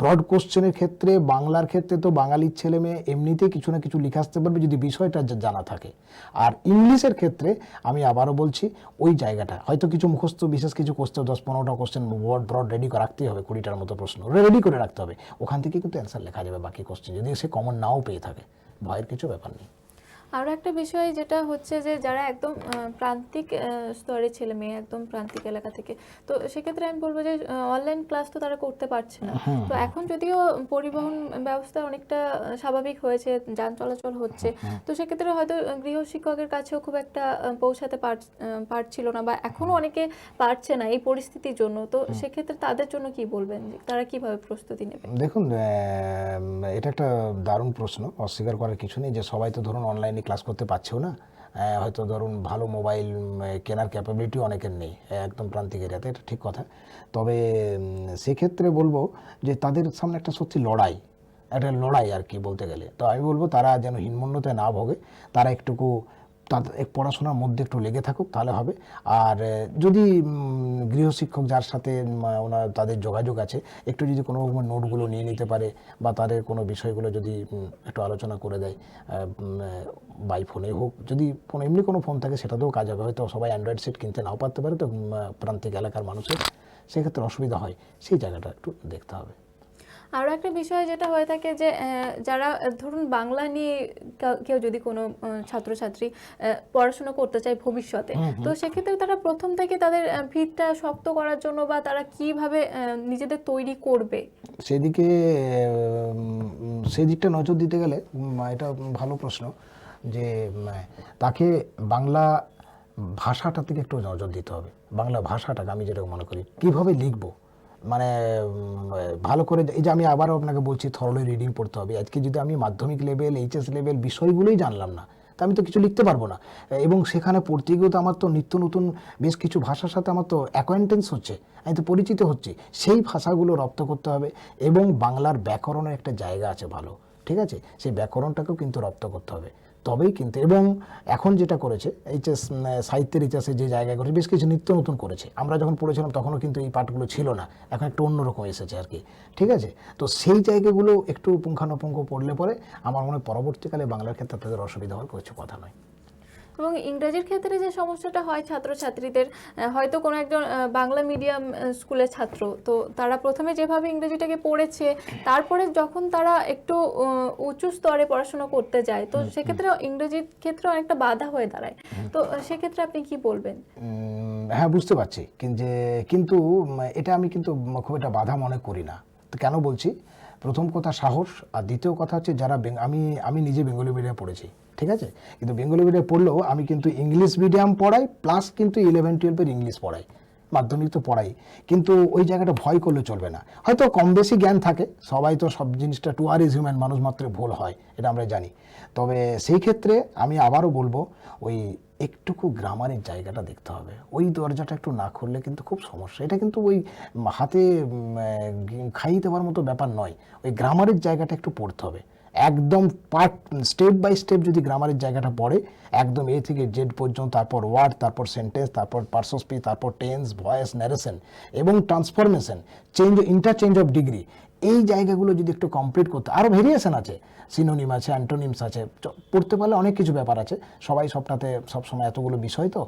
ব্রড কোশ্চেনের ক্ষেত্রে, বাংলার ক্ষেত্রে তো বাঙালির ছেলে মেয়ে এমনিতেই কিছু না কিছু লিখে আসতে পারবে যদি বিষয়টা জানা থাকে। আর ইংলিশের ক্ষেত্রে আমি আবারও বলছি, ওই জায়গাটা হয়তো কিছু মুখস্থ বিশেষ কিছু কোশ্চেন 10-15টা কোশ্চেন ব্রড রেডি রাখতেই হবে, 20টার মতো প্রশ্ন রেডি করে রাখতে হবে, ওখান থেকে কিন্তু অ্যান্সার লেখা যাবে বাকি কোশ্চেন, যদি সে কমন নাও পেয়ে থাকে, ভয়ের কিছু ব্যাপার নেই। আরও একটা বিষয় যেটা হচ্ছে যে যারা একদম প্রান্তিক স্তরের ছেলে মেয়ে, একদম প্রান্তিক এলাকা থেকে, তো সেক্ষেত্রে আমি বলবো যে অনলাইন ক্লাস তো তারা করতে পারছে না। তো এখন যদিও পরিবহন ব্যবস্থা অনেকটা স্বাভাবিক হয়েছে, যান চলাচল হচ্ছে, তো সেক্ষেত্রে হয়তো গৃহশিক্ষকের কাছেও খুব একটা পৌঁছাতে পারছিল না, বা এখনও অনেকে পারছে না এই পরিস্থিতির জন্য। তো সেক্ষেত্রে তাদের জন্য কি বলবেন, তারা কিভাবে প্রস্তুতি নেবে? দেখুন, এটা একটা দারুণ প্রশ্ন, অস্বীকার করার কিছু নেই যে সবাই তো ধরুন অনলাইনে ক্লাস করতে পারছেও না। হয়তো ধরুন ভালো মোবাইল কেনার ক্যাপাবিলিটি অনেকের নেই একদম প্রান্তিক এরিয়াতে, এটা ঠিক কথা। তবে সেক্ষেত্রে বলবো যে তাদের সামনে একটা সত্যি একটা লড়াই আর কি বলতে গেলে। তো আমি বলবো তারা যেন হীনমন্যতায় না ভোগে, তারা একটুকু তাদের পড়াশোনার মধ্যে একটু লেগে থাকুক, তাহলে হবে। আর যদি গৃহশিক্ষক যার সাথে তাদের যোগাযোগ আছে, একটু যদি কোনো নোটগুলো নিয়ে নিতে পারে বা তাদের কোনো বিষয়গুলো যদি একটু আলোচনা করে দেয়, বাই ফোনে হোক, যদি ফোন এমনি কোনো ফোন থাকে সেটাতেও কাজ হবে। হয়তো সবাই অ্যান্ড্রয়েড সেট কিনতে নাও পারতে পারে, তো প্রান্তিক এলাকার মানুষের সেক্ষেত্রে অসুবিধা হয়, সেই জায়গাটা একটু দেখতে হবে। আরও একটা বিষয় যেটা হয়ে থাকে যে যারা ধরুন বাংলা নিয়ে কেউ যদি কোনো ছাত্রছাত্রী পড়াশোনা করতে চায় ভবিষ্যতে, তো সেক্ষেত্রে তারা প্রথম থেকে তাদের ভিতটা শক্ত করার জন্য বা তারা কিভাবে নিজেদের তৈরি করবে, সেই দিকটা নজর দিতে গেলে এটা ভালো প্রশ্ন যে তাকে বাংলা ভাষাটা থেকে একটু নজর দিতে হবে। বাংলা ভাষাটাকে আমি যেটা মনে করি, কীভাবে লিখবো, মানে ভালো করে, এই যে আমি আবারও আপনাকে বলছি থরলি রিডিং পড়তে হবে। আজকে যদি আমি মাধ্যমিক লেভেল, এইচএস লেভেল বিষয়গুলোই জানলাম না, তা আমি তো কিছু লিখতে পারবো না। এবং সেখানে পড়তে গিয়েও তো আমার তো নিত্য নতুন বেশ কিছু ভাষার সাথে আমার তো অ্যাকোয়ান্টেন্স হচ্ছে, আমি তো পরিচিত হচ্ছি, সেই ভাষাগুলো রপ্ত করতে হবে। এবং বাংলার ব্যাকরণের একটা জায়গা আছে ভালো, ঠিক আছে, সেই ব্যাকরণটাকেও কিন্তু রপ্ত করতে হবে, তবেই কিন্তু। এবং এখন যেটা করেছে এইচএস, সাহিত্যের ইতিহাসে যে জায়গায় করেছে বেশ কিছু নিত্য নতুন করেছে, আমরা যখন পড়েছিলাম তখনও কিন্তু এই পাঠগুলো ছিল না, এখন একটু অন্যরকম এসেছে আর কি, ঠিক আছে। তো সেই জায়গাগুলো একটু পুঙ্খানুপুঙ্খ পড়লে পরে আমার মনে হয় পরবর্তীকালে বাংলার ক্ষেত্রে তাদের অসুবিধা হওয়ার কিছু কথা নয়। এবং ইংরেজির ক্ষেত্রে যে সমস্যাটা হয় ছাত্রছাত্রীদের, হয়তো কোনো একজন বাংলা মিডিয়াম স্কুলের ছাত্র, তো তারা প্রথমে যেভাবে ইংরেজিটাকে পড়েছে, তারপরে যখন তারা একটু উঁচু স্তরে পড়াশোনা করতে যায়, তো সেক্ষেত্রে ইংরেজির ক্ষেত্রে অনেকটা বাধা হয়ে দাঁড়ায়। তো সেক্ষেত্রে আপনি কি বলবেন? হ্যাঁ, বুঝতে পারছি, কিন্তু এটা আমি কিন্তু খুব একটা বাধা মনে করি না। তো কেন বলছি, প্রথম কথা সাহস, আর দ্বিতীয় কথা হচ্ছে যারা আমি নিজে বেঙ্গলি মিডিয়ামে পড়েছি, ঠিক আছে, কিন্তু বেঙ্গলি মিডিয়ামে পড়লেও আমি কিন্তু ইংলিশ মিডিয়াম পড়াই, প্লাস কিন্তু 11-12 ইংলিশ পড়াই, মাধ্যমিক তো পড়াই, কিন্তু ওই জায়গাটা ভয় করলে চলবে না। হয়তো কম বেশি জ্ঞান থাকে, সবাই তো সব জিনিসটা, টু আর ইজ হিউম্যান, মানুষ মাত্রই ভুল হয়, এটা আমরা জানি। তবে সেই ক্ষেত্রে আমি আবারও বলবো, ওই একটুকু গ্রামারের জায়গাটা দেখতে হবে। ওই দরজাটা একটু না খুললে কিন্তু খুব সমস্যা। এটা কিন্তু ওই হাতে খাইয়ে দেওয়ার মতো ব্যাপার নয়। ওই গ্রামারের জায়গাটা একটু পড়তে হবে, একদম পার্ট, স্টেপ বাই স্টেপ যদি গ্রামারের জায়গাটা পড়ে, একদম এ থেকে জেড পর্যন্ত, তারপর ওয়ার্ড, তারপর সেন্টেন্স, তারপর পার্সন স্পিচ, তারপর টেন্স, ভয়েস, ন্যারেশন এবং ট্রান্সফরমেশন, ইন্টারচেঞ্জ অফ ডিগ্রি, এই জায়গাগুলো যদি একটু কমপ্লিট করতে, আরও ভেরিয়েশন আছে, সিনোনিম আছে, অ্যান্টোনিমস আছে, পড়তে পারলে অনেক কিছু ব্যাপার আছে। সবাই সবটাতে সবসময় এতগুলো বিষয় তো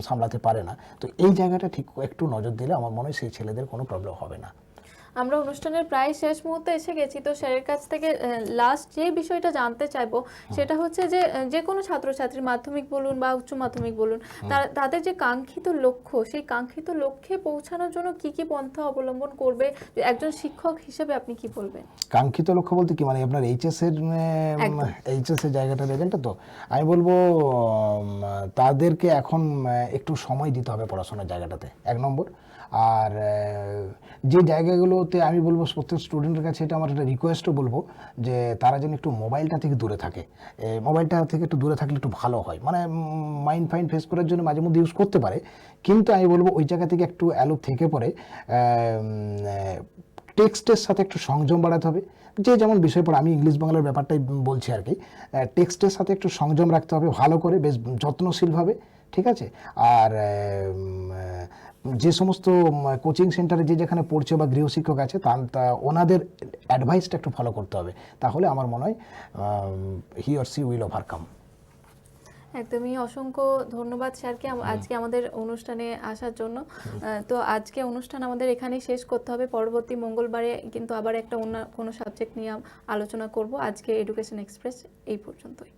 সামলাতে পারে না। তো এই জায়গাটা ঠিক একটু নজর দিলে আমার মনে হয় সেই ছেলেদের কোনো প্রবলেম হবে না। আমরা অনুষ্ঠানের প্রায় শেষ মুহূর্তে এসে গেছি, তো স্যারের কাছ থেকে লাস্ট যে বিষয়টা জানতে চাইবো সেটা হচ্ছে যে যে কোনো ছাত্রছাত্রী, মাধ্যমিক বলুন বা উচ্চ মাধ্যমিক বলুন, তাদের যে কাঙ্ক্ষিত লক্ষ্য, সেই কাঙ্ক্ষিত লক্ষ্যে পৌঁছানোর জন্য কি কি পন্থা অবলম্বন করবে, একজন শিক্ষক হিসেবে আপনি কি বলবেন? কাঙ্ক্ষিত লক্ষ্য বলতে কি, মানে আপনার এইচএস এর জায়গাটা রেজাল্টটা, তো আমি বলবো তাদেরকে এখন একটু সময় দিতে হবে পড়াশোনার জায়গাটাতে, 1 নম্বর। আর যে জায়গাগুলোতে আমি বলবো প্রত্যেক স্টুডেন্টের কাছে, এটা আমার একটা রিকোয়েস্টও বলবো, যে তারা যেন একটু মোবাইলটা থেকে দূরে থাকে। মোবাইলটা থেকে একটু দূরে থাকলে একটু ভালো হয়, মানে মাইন্ড ফাইন্ড ফ্রেশ করার জন্য মাঝে মধ্যে ইউজ করতে পারে, কিন্তু আমি বলবো ওই জায়গা থেকে একটু অ্যালোপ থেকে পড়ে টেক্সটের সাথে একটু সংযম বাড়াতে হবে। যে যেমন বিষয় পড়ে, আমি ইংলিশ বাংলার ব্যাপারটাই বলছি আর কি, টেক্সটের সাথে একটু সংযম রাখতে হবে ভালো করে, বেশ যত্নশীলভাবে, ঠিক আছে? আর যে সমস্ত কোচিং সেন্টারে যেখানে পড়ছে বা গৃহশিক্ষক আছে, ওনাদের অ্যাডভাইসটা একটু ফলো করতে হবে, তাহলে আমার মনে হয় he or she will overcome. একদমই, অসংখ্য ধন্যবাদ স্যারকে আজকে আমাদের অনুষ্ঠানে আসার জন্য। তো আজকে অনুষ্ঠান আমাদের এখানেই শেষ করতে হবে, পরবর্তী মঙ্গলবারে কিন্তু আবার একটা অন্য কোনো সাবজেক্ট নিয়ে আলোচনা করব। আজকে এডুকেশন এক্সপ্রেস এই পর্যন্তই।